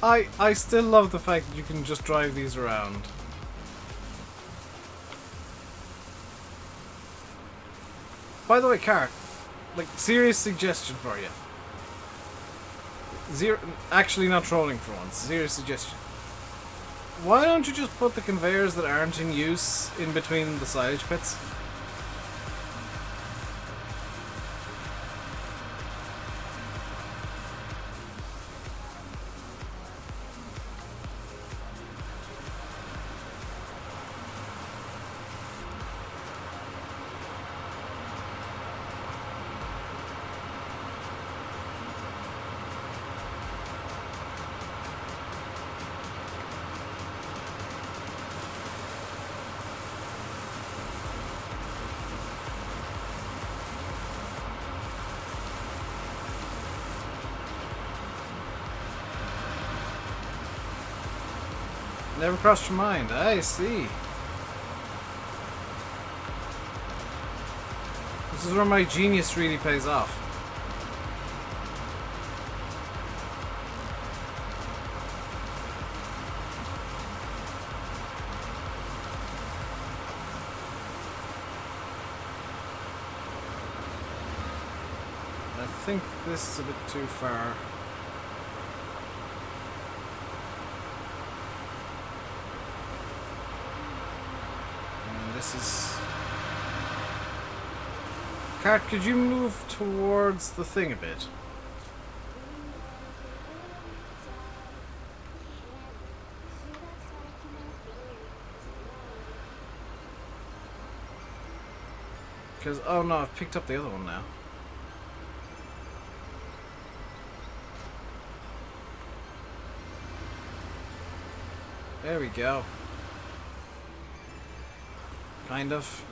I still love the fact that you can just drive these around. By the way, Car, like, serious suggestion for you. Actually not trolling for once. Serious suggestion. Why don't you just put the conveyors that aren't in use in between the silage pits? Never crossed your mind. I see. This is where my genius really pays off. I think this is a bit too far. This is... Cart, could you move towards the thing a bit? Because, oh no, I've picked up the other one now. There we go. Kind of.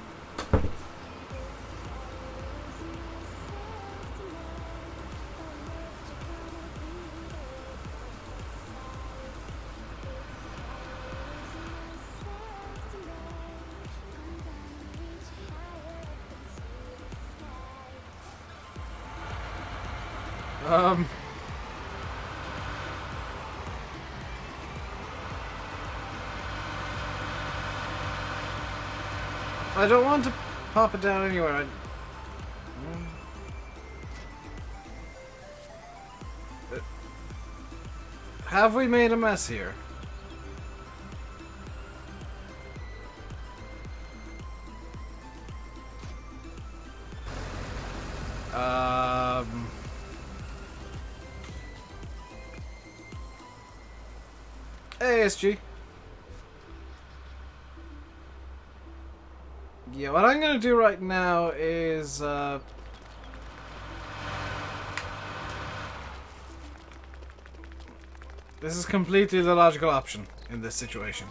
I don't want to pop it down anywhere. Have we made a mess here? ASG. Yeah, what I'm gonna do right now is this is completely the logical option in this situation.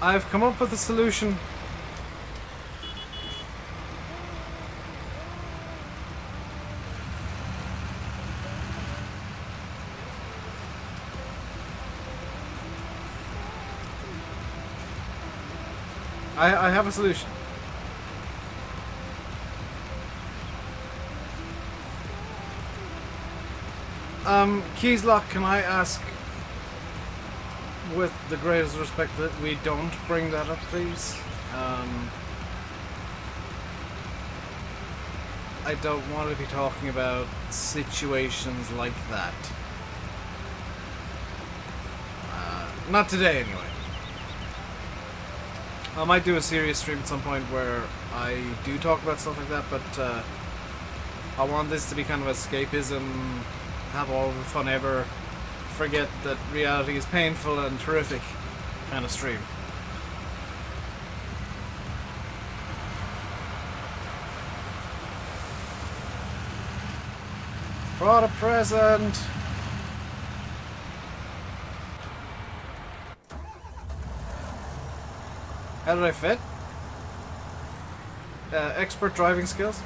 I've come up with a solution. I have a solution. Keyslock, can I ask, with the greatest respect, that we don't bring that up, please? I don't want to be talking about situations like that. Not today, anyway. I might do a serious stream at some point where I do talk about stuff like that, but I want this to be kind of escapism, have all the fun ever, forget that reality is painful and terrific kind of stream. Brought a present! How did I fit? Expert driving skills?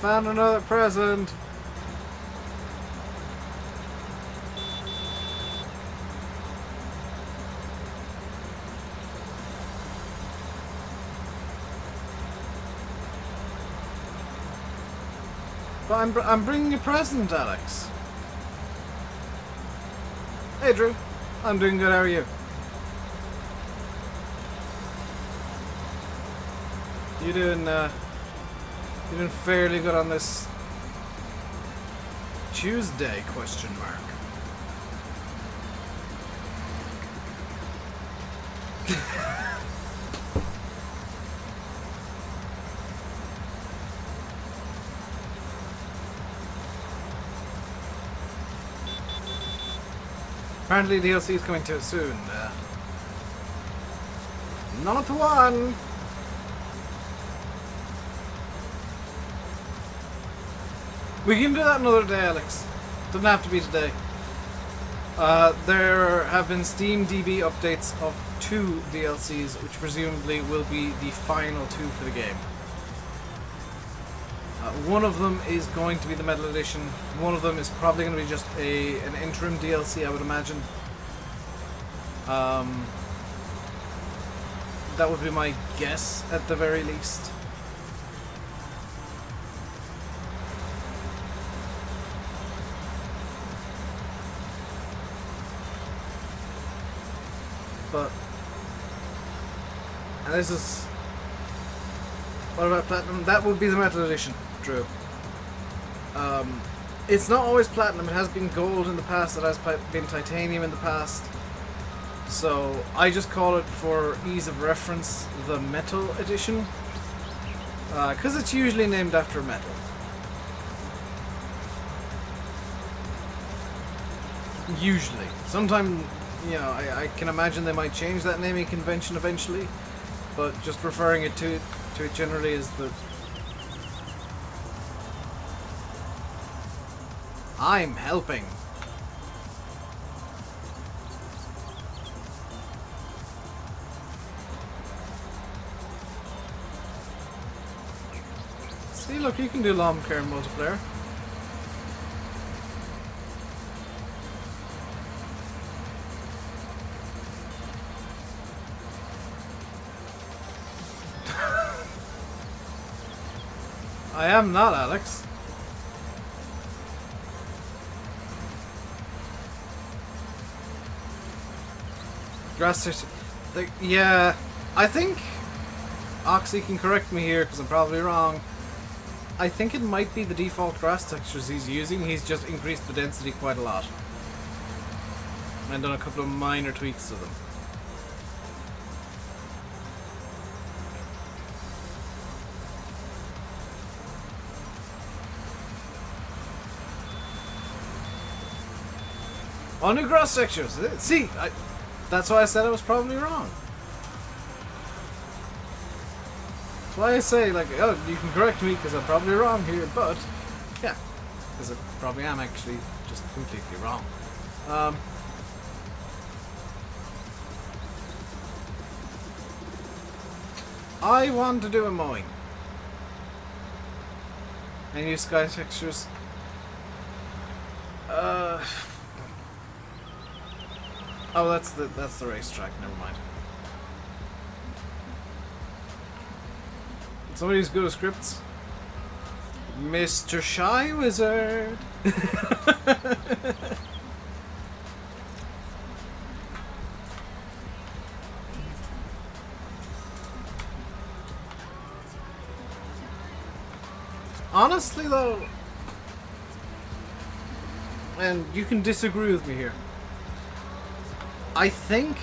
found another present. But I'm bringing a present, Alex. Hey, Drew. I'm doing good. How are you? You doing fairly good on this Tuesday? Question mark. Apparently DLC is coming to it soon. Not one. We can do that another day, Alex. Doesn't have to be today. There have been Steam DB updates of 2 DLCs, which presumably will be the final 2 for the game. One of them is going to be the Metal Edition. One of them is probably going to be just an interim DLC, I would imagine. That would be my guess, at the very least. But... and this is... what about Platinum? That would be the Metal Edition, Drew. It's not always Platinum. It has been Gold in the past. It has been Titanium in the past. So I just call it, for ease of reference, the Metal Edition. Because it's usually named after metal. Usually. Sometimes, you know, I can imagine they might change that naming convention eventually. But just referring it to it generally is the... I'm helping. See, look, you can do lawn care multiplayer. I am not, Alex. Grass, yeah, I think Oxy can correct me here because I'm probably wrong. I think it might be the default grass textures he's using. He's just increased the density quite a lot and done a couple of minor tweaks to them. On new grass textures. See, that's why I said I was probably wrong. That's why I say, like, oh, you can correct me because I'm probably wrong here, but yeah, because I probably am actually just completely wrong. I want to do a mowing. And use sky textures. Oh, that's the racetrack. Never mind. Somebody who's good at scripts. Mr. Shy Wizard. Honestly, though, and you can disagree with me here, I think,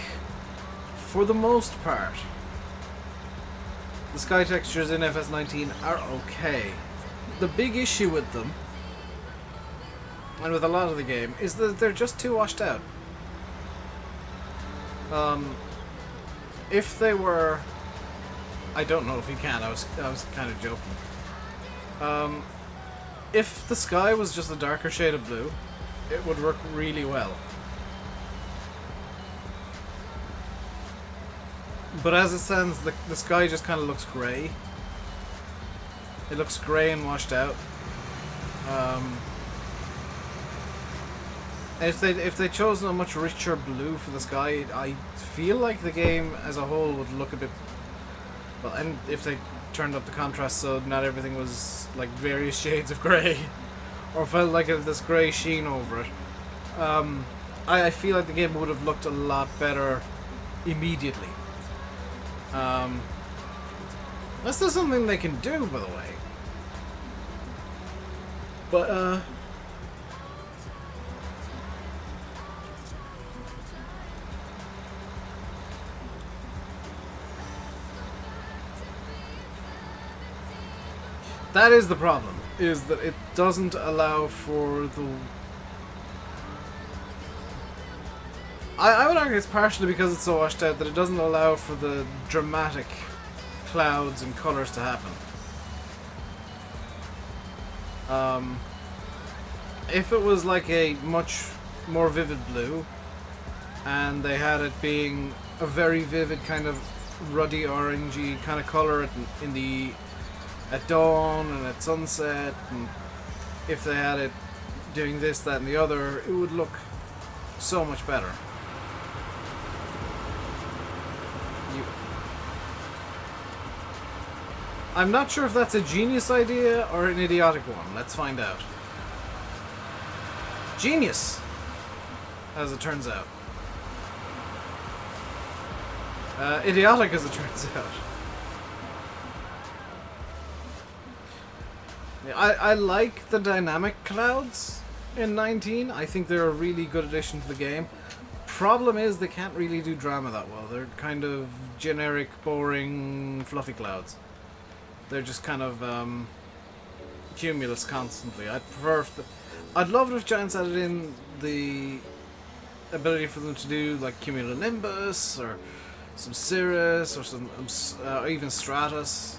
for the most part, the sky textures in FS19 are okay. The big issue with them, and with a lot of the game, is that they're just too washed out. If they were... I don't know if you can, I was kind of joking. If the sky was just a darker shade of blue, it would work really well. But as it stands, the sky just kind of looks grey. It looks grey and washed out. If they chose a much richer blue for the sky, I feel like the game as a whole would look a bit... Well, and if they turned up the contrast so not everything was like various shades of grey, or felt like this grey sheen over it, I feel like the game would have looked a lot better immediately. That's still something they can do, by the way. But, that is the problem, is that it doesn't allow for the... I would argue it's partially because it's so washed out that it doesn't allow for the dramatic clouds and colours to happen. If it was like a much more vivid blue, and they had it being a very vivid kind of ruddy orangey kind of colour at dawn and at sunset, and if they had it doing this, that and the other, it would look so much better. I'm not sure if that's a genius idea or an idiotic one. Let's find out. Genius, as it turns out. Idiotic, as it turns out. I like the dynamic clouds in 19. I think they're a really good addition to the game. Problem is they can't really do drama that well. They're kind of generic, boring, fluffy clouds. They're just kind of cumulus constantly. I'd love it if Giants added in the ability for them to do like cumulonimbus or some cirrus or some even stratus,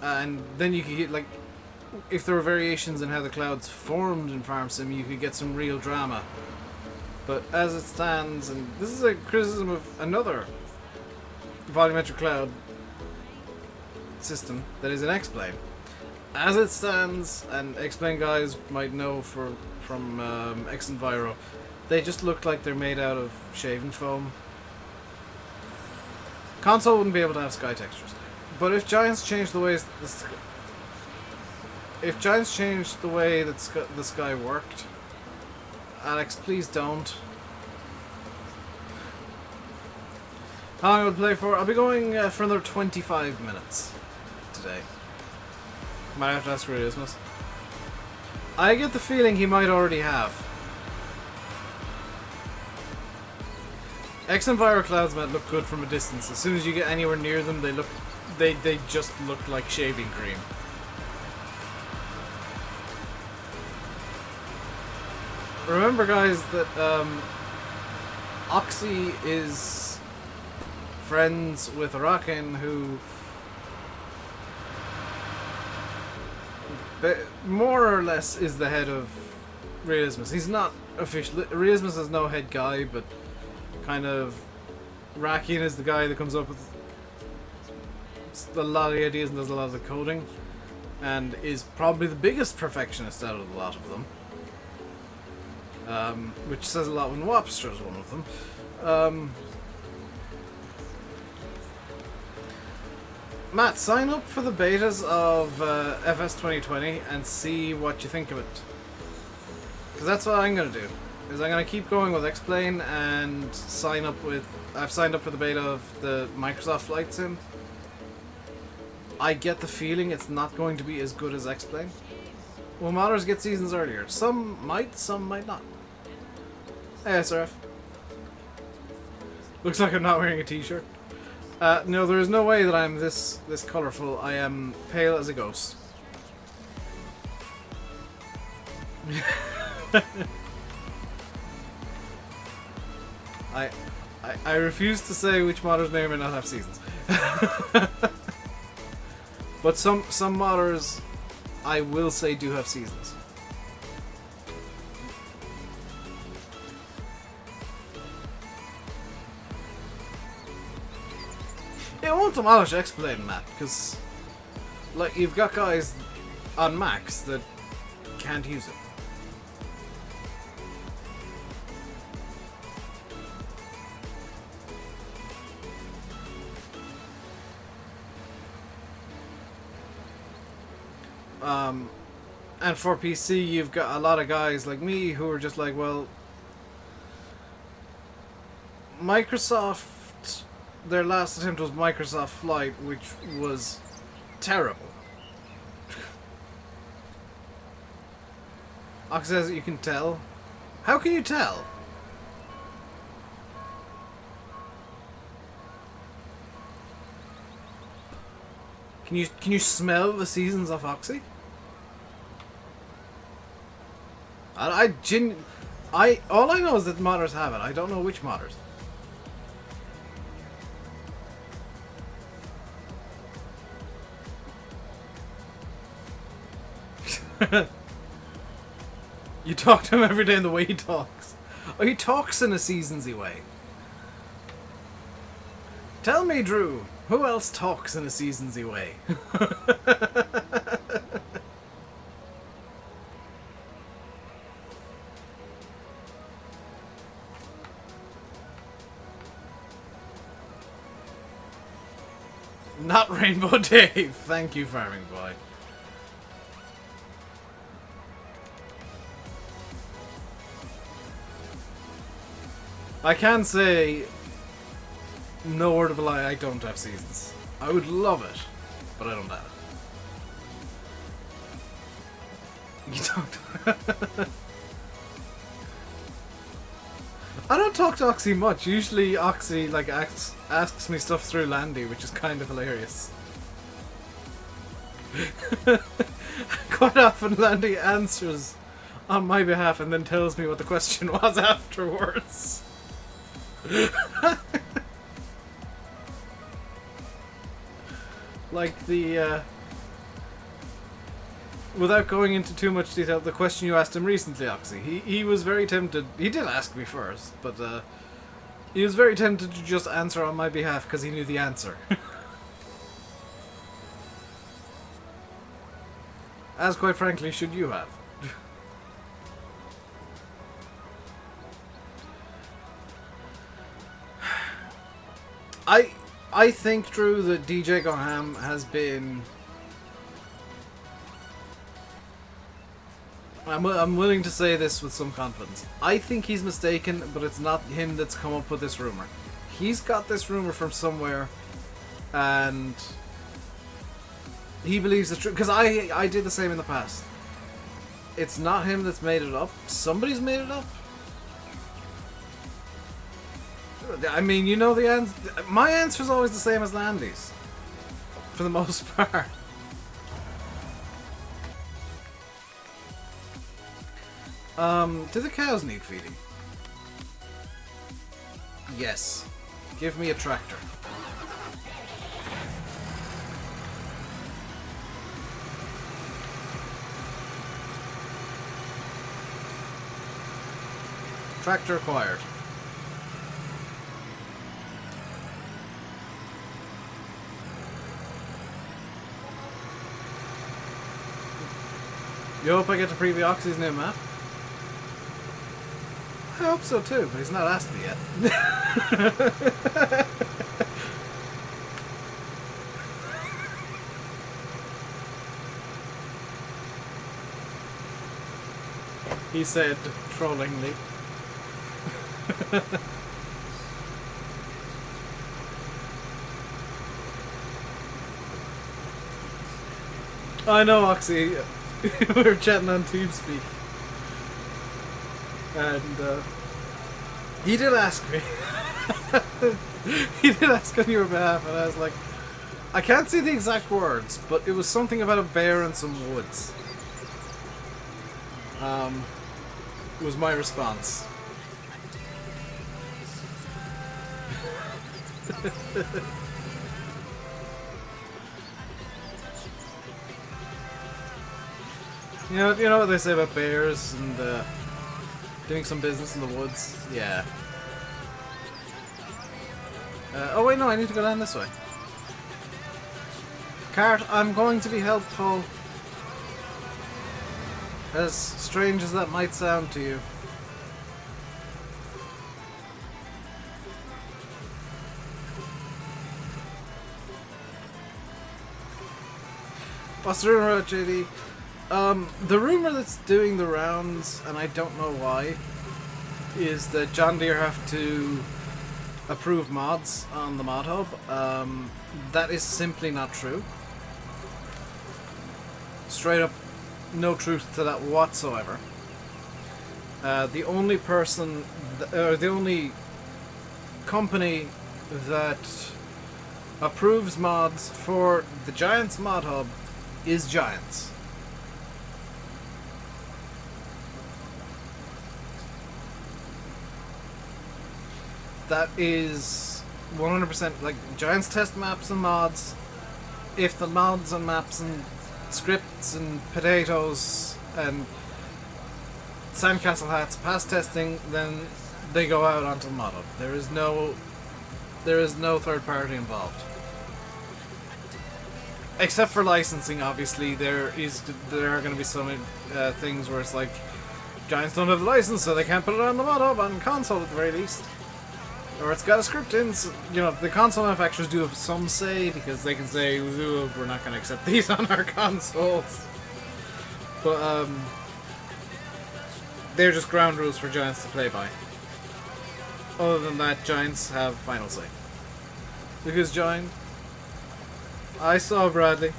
and then you could get like, if there were variations in how the clouds formed in Farm Sim, you could get some real drama. But as it stands, and this is a criticism of another volumetric cloud system that is an X-Plane. As it stands, and X-Plane guys might know from X Enviro, they just look like they're made out of shaving foam. Console wouldn't be able to have sky textures. But if Giants changed the ways that the sky worked, Alex, please don't. How long will I play for? I'll be going for another 25 minutes today. Might have to ask Realismus. I get the feeling he might already have. X Enviro clouds might look good from a distance. As soon as you get anywhere near them, they just look like shaving cream. Remember, guys, that Oxy is friends with Arakin, who more or less is the head of Realismus. He's not officially... Realismus is no head guy, but kind of Rakian is the guy that comes up with a lot of the ideas and does a lot of the coding, and is probably the biggest perfectionist out of a lot of them. Which says a lot when Wapster is one of them. Matt, sign up for the betas of FS 2020 and see what you think of it. Because that's what I'm going to do. Is I'm going to keep going with X-Plane and sign up with... I've signed up for the beta of the Microsoft Flight Sim. I get the feeling it's not going to be as good as X-Plane. Will modders get seasons earlier? Some might not. Hey, SRF. Looks like I'm not wearing a t-shirt. No, there is no way that I'm this colourful. I am pale as a ghost. I refuse to say which modders may or may not have seasons. But some modders, I will say, do have seasons. It won't demolish X-Plane, Matt, because Like, you've got guys on max that can't use it. And for PC, you've got a lot of guys like me who are just like, well, Microsoft, their last attempt was Microsoft Flight, which was terrible. Ox says you can tell. How can you tell? Can you smell the seasons of Oxy? All I know is that modders have it. I don't know which modders. You talk to him every day in the way he talks. Oh, he talks in a seasonsy way. Tell me, Drew, who else talks in a seasonsy way? Not RainbowDave. Thank you, Farming Boy. I can say, no word of a lie, I don't have seasons. I would love it, but I don't have it. You don't. I don't talk to Oxy much. Usually Oxy like asks me stuff through Landy, which is kind of hilarious. Quite often Landy answers on my behalf and then tells me what the question was afterwards. Like the without going into too much detail, the question you asked him recently, Oxy, he was very tempted. He did ask me first, but he was very tempted to just answer on my behalf because he knew the answer. As quite frankly, should you have. I think, Drew, that DJ Goham has been... I'm willing to say this with some confidence. I think he's mistaken, but it's not him that's come up with this rumor. He's got this rumor from somewhere, and he believes it's true. Because I did the same in the past. It's not him that's made it up. Somebody's made it up. I mean, you know the answer. My answer is always the same as Landy's, for the most part. Do the cows need feeding? Yes. Give me a tractor. Tractor acquired. You hope I get to preview Oxy's new map? I hope so too, but he's not asked me yet. He said, trollingly. I know, Oxy. We were chatting on TeamSpeak. And he did ask me. He did ask on your behalf, and I was like, I can't see the exact words, but it was something about a bear and some woods. Was my response. You know what they say about bears and doing some business in the woods? Yeah. Oh wait, no, I need to go down this way. Cart, I'm going to be helpful. As strange as that might sound to you. What's the rumor about JD? The rumor that's doing the rounds, and I don't know why, is that John Deere have to approve mods on the mod hub. That is simply not true. Straight up, no truth to that whatsoever. The only person, the only company that approves mods for the Giants mod hub is Giants. That is 100% like Giants test maps and mods. If the mods and maps and scripts and potatoes and sandcastle hats pass testing, then they go out onto the mod hub. There is no third party involved. Except for licensing, obviously, there are going to be some things where it's like Giants don't have the license, so they can't put it on the mod hub on console at the very least. Or it's got a script in, so, you know, the console manufacturers do have some say, because they can say, we're not going to accept these on our consoles. But, they're just ground rules for Giants to play by. Other than that, Giants have final say. Because joined? I saw Bradley.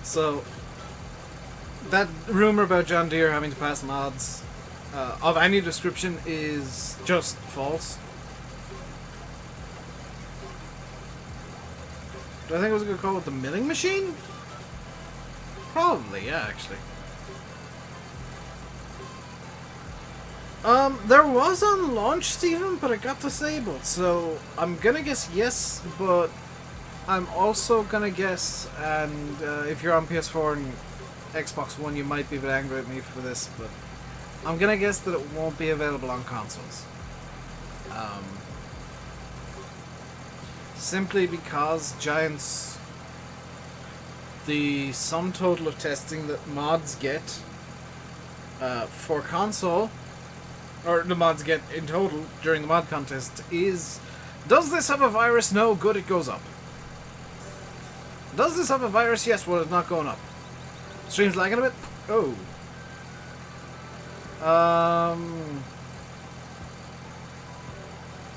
So, that rumor about John Deere having to pass mods of any description is just false. Do I think it was a good call with the milling machine? Probably, yeah, actually. There was on launch, Stephen, but it got disabled, so I'm gonna guess yes, but I'm also gonna guess, and if you're on PS4 and Xbox One, you might be a bit angry at me for this, but I'm gonna guess that it won't be available on consoles. Simply because Giants, the sum total of testing that mods get for console, or the mods get in total during the mod contest, is, does this have a virus? No. Good, it goes up. Does this have a virus? Yes. Well, it's not going up. Stream's lagging a bit? Oh.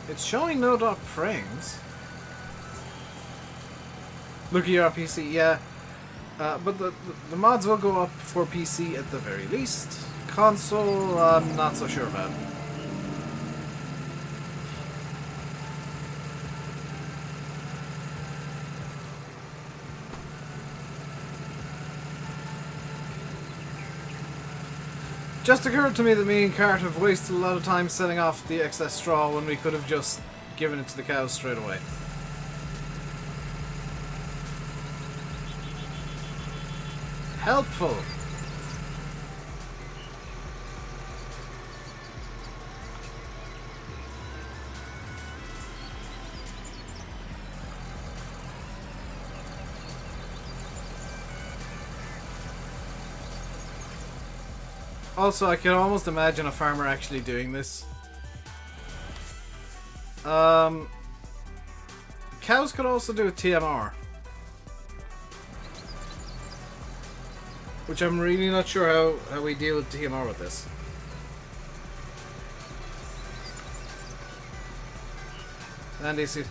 It's showing no dot frames. Look here on PC, yeah. But the mods will go up for PC at the very least. Console, I'm not so sure about. Just occurred to me that me and Cart have wasted a lot of time selling off the excess straw when we could have just given it to the cows straight away. Helpful. Also, I can almost imagine a farmer actually doing this. Cows could also do a TMR. Which I'm really not sure how we deal with TMR with this. And they see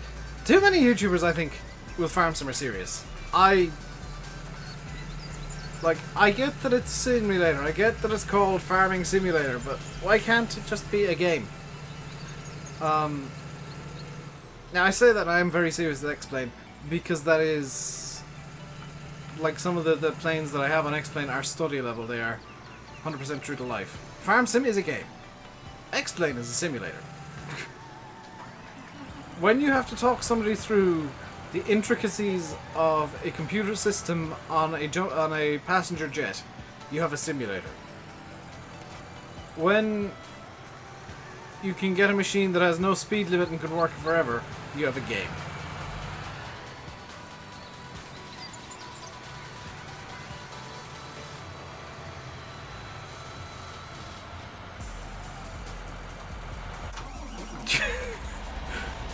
too many YouTubers, I think, with Farm Sim are serious. I get that it's a simulator, I get that it's called Farming Simulator, but why can't it just be a game? Now I say that I am very serious to X-Plane, because that is, like, some of the planes that I have on X-Plane are study level, they are 100% true to life. Farm Sim is a game. X-Plane is a simulator. When you have to talk somebody through the intricacies of a computer system on a passenger jet, you have a simulator. When you can get a machine that has no speed limit and can work forever, you have a game.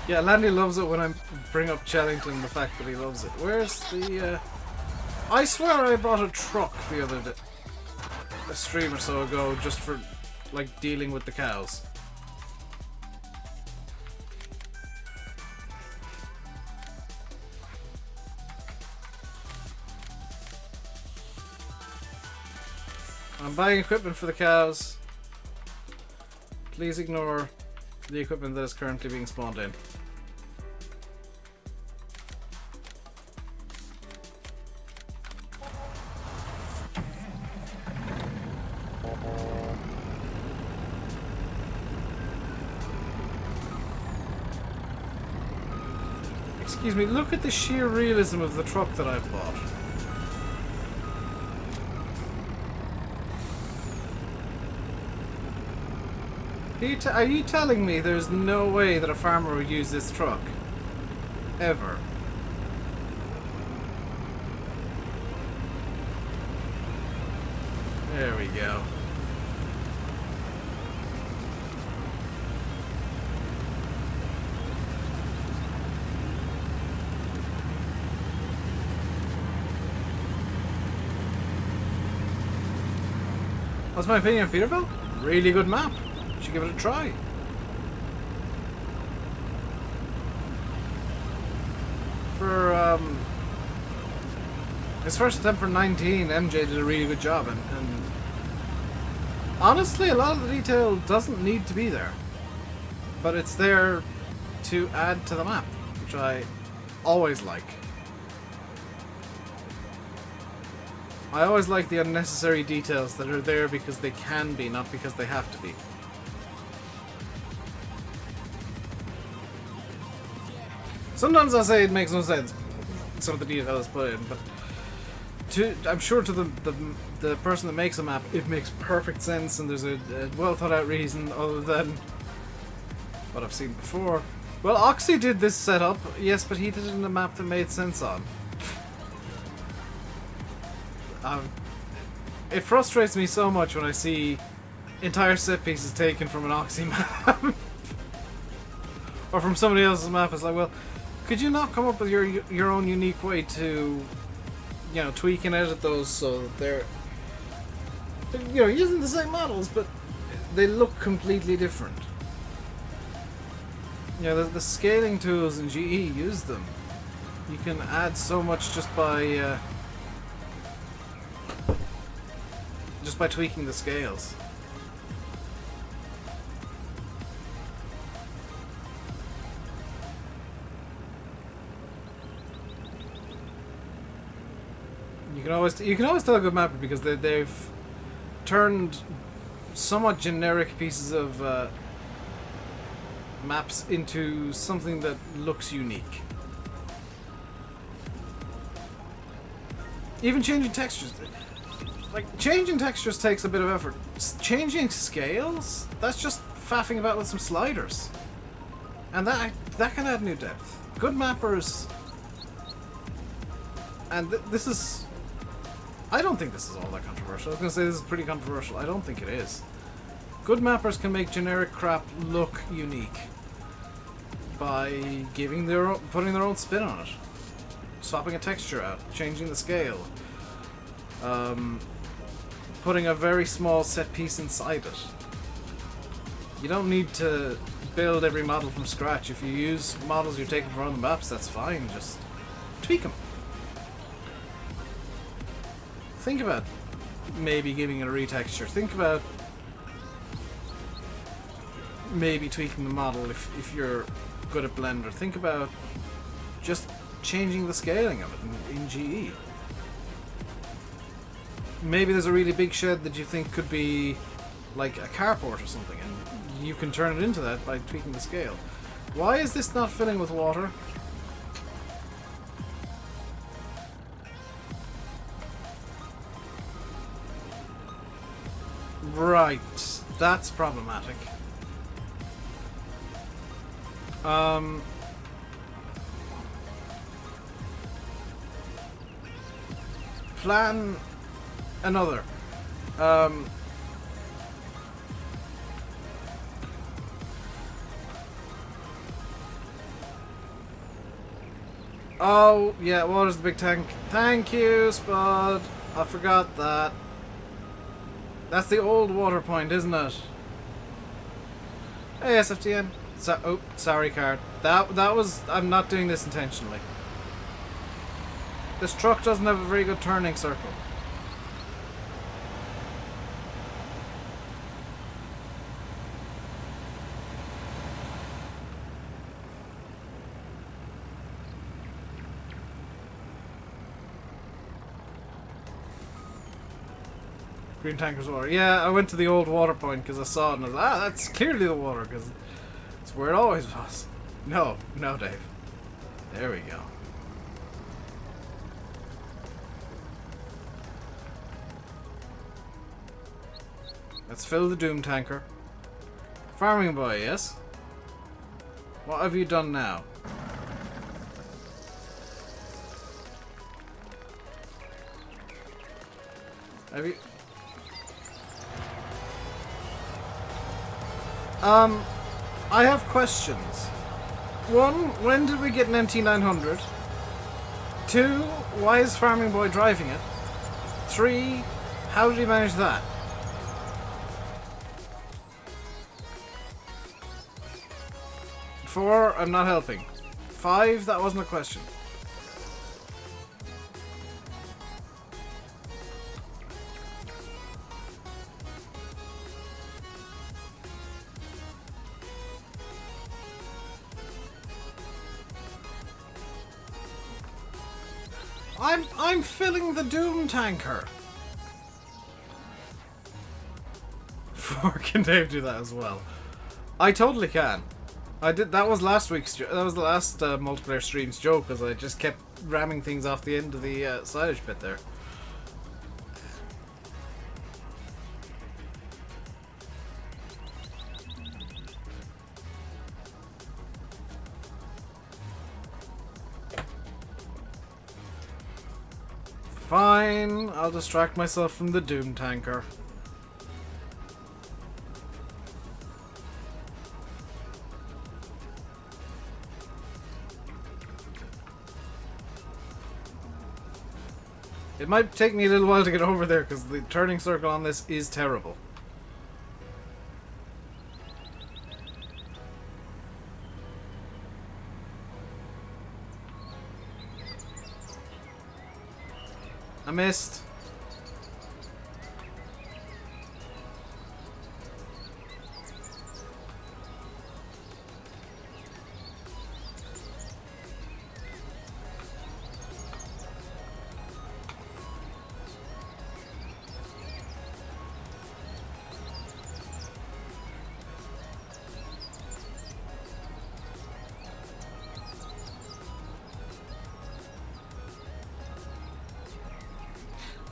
Yeah, Landy loves it when I bring up Chellington, the fact that he loves it. Where's the... I swear I bought a truck the other day, a stream or so ago, just for, like, dealing with the cows. I'm buying equipment for the cows. Please ignore the equipment that is currently being spawned in. Excuse me, look at the sheer realism of the truck that I've bought. Are you telling me there's no way that a farmer would use this truck? Ever? There we go. What's my opinion of Peterville? Really good map. Should give it a try. For his first attempt for 19, MJ did a really good job, and honestly, a lot of the detail doesn't need to be there, but it's there to add to the map, which I always like. I always like the unnecessary details that are there because they can be, not because they have to be. Sometimes I say it makes no sense, some of the details put in, but I'm sure to the person that makes a map, it makes perfect sense, and there's a well thought out reason other than what I've seen before. Well, Oxy did this setup, yes, but he did it in a map that made sense on. It frustrates me so much when I see entire set pieces taken from an Oxy map or from somebody else's map. It's like, well, could you not come up with your own unique way to, you know, tweak and edit those so that they're, you know, using the same models, but they look completely different. You know, the scaling tools in GE, use them. You can add so much just by tweaking the scales. You can always tell a good mapper because they've turned somewhat generic pieces of maps into something that looks unique. Even changing textures. Like, changing textures takes a bit of effort. Changing scales? That's just faffing about with some sliders. And that can add new depth. Good mappers... And this is... I don't think this is all that controversial. I was going to say this is pretty controversial. I don't think it is. Good mappers can make generic crap look unique by putting their own spin on it. Swapping a texture out, changing the scale. Putting a very small set piece inside it. You don't need to build every model from scratch. If you use models you're taking from other maps, that's fine. Just tweak them. Think about maybe giving it a retexture. Think about maybe tweaking the model if you're good at Blender. Think about just changing the scaling of it in GE. Maybe there's a really big shed that you think could be like a carport or something, and you can turn it into that by tweaking the scale. Why is this not filling with water? Right, that's problematic. Plan another. Oh, yeah, water's the big tank. Thank you, Spud. I forgot that. That's the old water point, isn't it? Hey, SFTN. Oh, sorry, card. That was... I'm not doing this intentionally. This truck doesn't have a very good turning circle. Green tanker's water. Yeah, I went to the old water point because I saw it and I was like, ah, that's clearly the water because it's where it always was. No, Dave. There we go. Let's fill the Doom tanker. Farming boy, yes? What have you done now? Have you... I have questions. One, when did we get an MT900? Two, why is Farming Boy driving it? Three, how did he manage that? Four, I'm not helping. Five, that wasn't a question. I'm filling the Doom tanker. Can Dave do that as well? I totally can. I did. That was last week's. That was the last multiplayer stream's joke, because I just kept ramming things off the end of the silage pit there. Fine, I'll distract myself from the Doom tanker. It might take me a little while to get over there because the turning circle on this is terrible. I missed.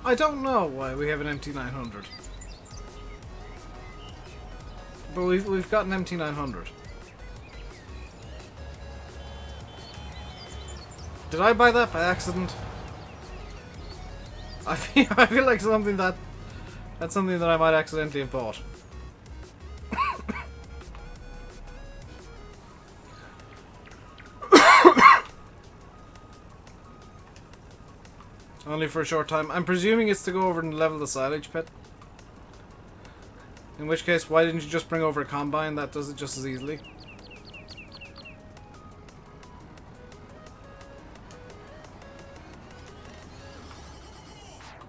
I don't know why we have an MT900. But we've got an MT900. Did I buy that by accident? I feel like that's something that I might accidentally have bought. Only for a short time. I'm presuming it's to go over and level the silage pit. In which case, why didn't you just bring over a combine? That does it just as easily.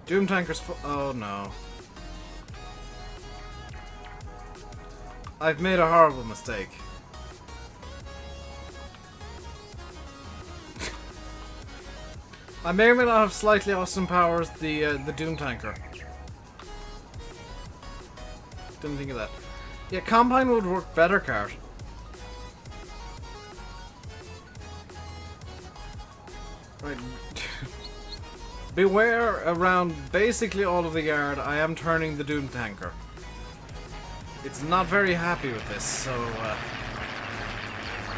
Doom tanker's full. Oh no. I've made a horrible mistake. I may or may not have slightly awesome powers the Doom tanker. Didn't think of that. Yeah, combine would work better, Cart. Right. Beware, around basically all of the yard, I am turning the Doom tanker. It's not very happy with this, so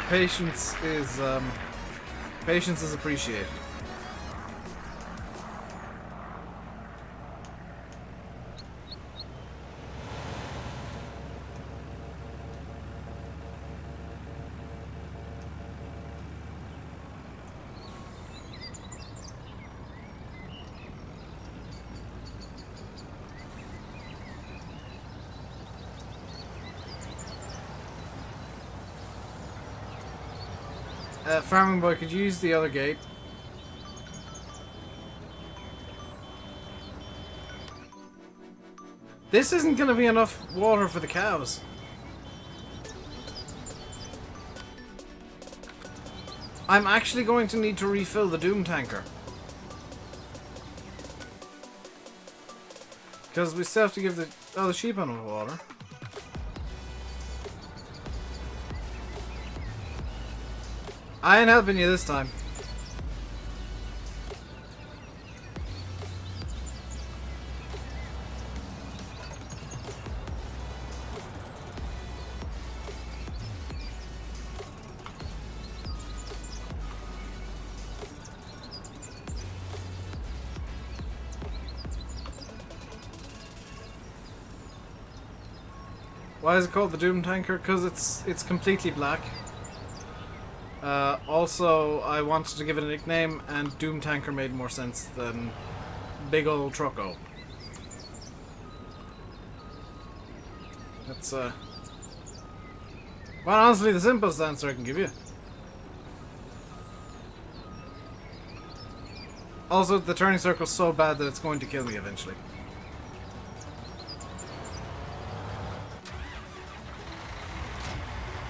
Patience is appreciated. Farming boy, could you use the other gate? This isn't going to be enough water for the cows. I'm actually going to need to refill the Doom tanker. Because we still have to give the other sheep enough water. I ain't helping you this time. Why is it called the Doom Tanker? Because it's completely black. Also, I wanted to give it a nickname, and Doom Tanker made more sense than Big Ol' Trucko. That's, well, honestly, the simplest answer I can give you. Also, the turning circle's so bad that it's going to kill me eventually.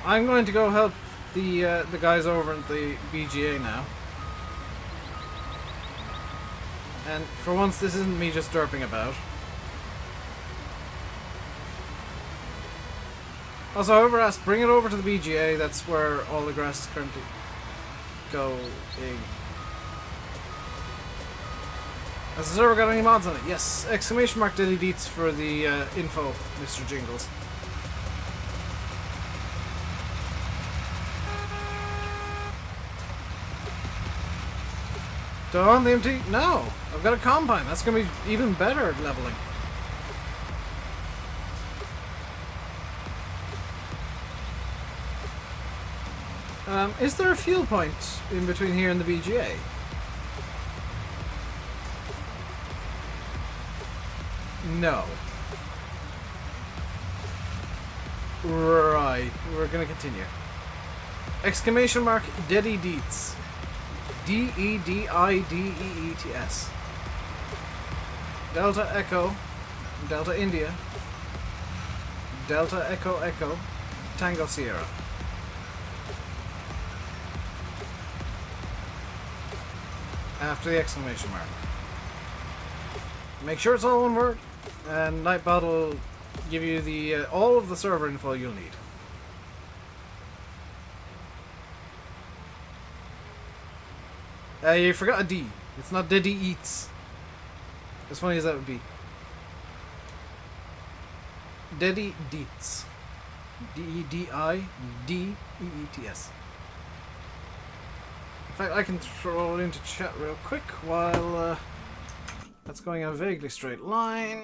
I'm going to go help the guys over at the BGA now. And for once, this isn't me just derping about. Also, whoever asked, bring it over to the BGA. That's where all the grass is currently going. Has the server got any mods on it? Yes! Exclamation mark Dilly Deets for the info, Mr. Jingles. Don't want the MT? No! I've got a combine. That's going to be even better at leveling. Is there a fuel point in between here and the BGA? No. Right. We're going to continue. Exclamation mark Deddy Deets. D-E-D-I-D-E-E-T-S. Delta Echo. Delta India. Delta Echo Echo. Tango Sierra. After the exclamation mark. Make sure it's all one word, and Nightbot will give you the all of the server info you'll need. You forgot a D. It's not Diddy Eats. As funny as that would be. Diddy Deets. D-E-D-I-D-E-E-T-S. In fact, I can throw it into chat real quick while that's going in a vaguely straight line.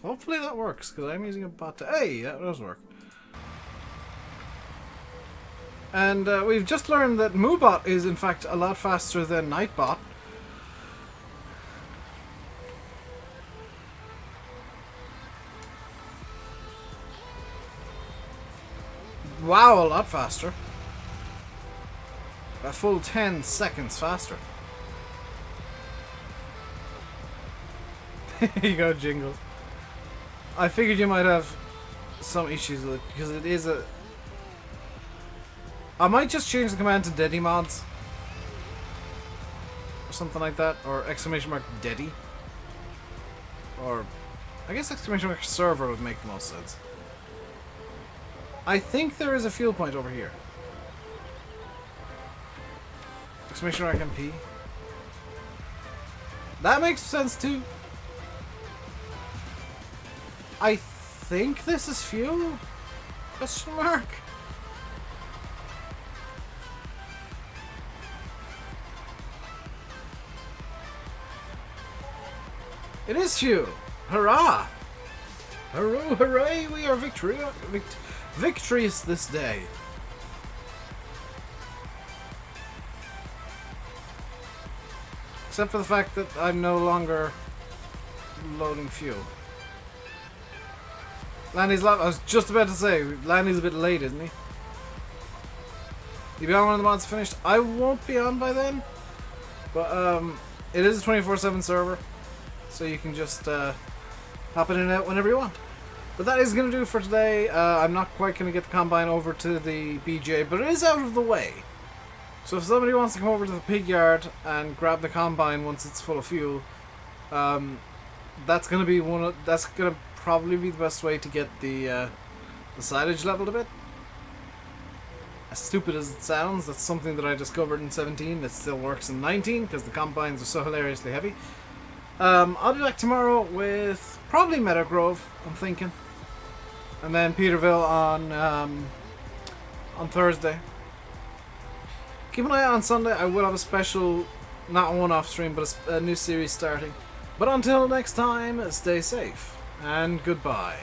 Hopefully that works, because I'm using a bot to... Hey, that does work. And we've just learned that Moobot is in fact a lot faster than Nightbot. Wow, a lot faster. A full 10 seconds faster. Here you go, Jingles. I figured you might have some issues with it, because it is a... I might just change the command to Deddy Mods. Or something like that. Or exclamation mark Deddy. Or... I guess exclamation mark server would make the most sense. I think there is a fuel point over here. Exclamation mark MP. That makes sense too. I think this is fuel? Question mark? It is Hugh! Hurrah! Hooray! We are victorious this day. Except for the fact that I'm no longer loading fuel. Lanny's I was just about to say, Lanny's a bit late, isn't he? You be on when the mod's finished? I won't be on by then. But it is a 24/7 server. So you can just hop in and out whenever you want. But that is going to do for today. I'm not quite going to get the Combine over to the BJ, but it is out of the way. So if somebody wants to come over to the pig yard and grab the Combine once it's full of fuel, that's going to be that's going to probably be the best way to get the silage leveled a bit. As stupid as it sounds, that's something that I discovered in 17 that still works in 19 because the Combines are so hilariously heavy. I'll be back tomorrow with probably Meadowgrove, I'm thinking, and then Peterville on Thursday. Keep an eye out on Sunday. I will have a special, not a one-off stream, but a new series starting. But until next time, stay safe and goodbye.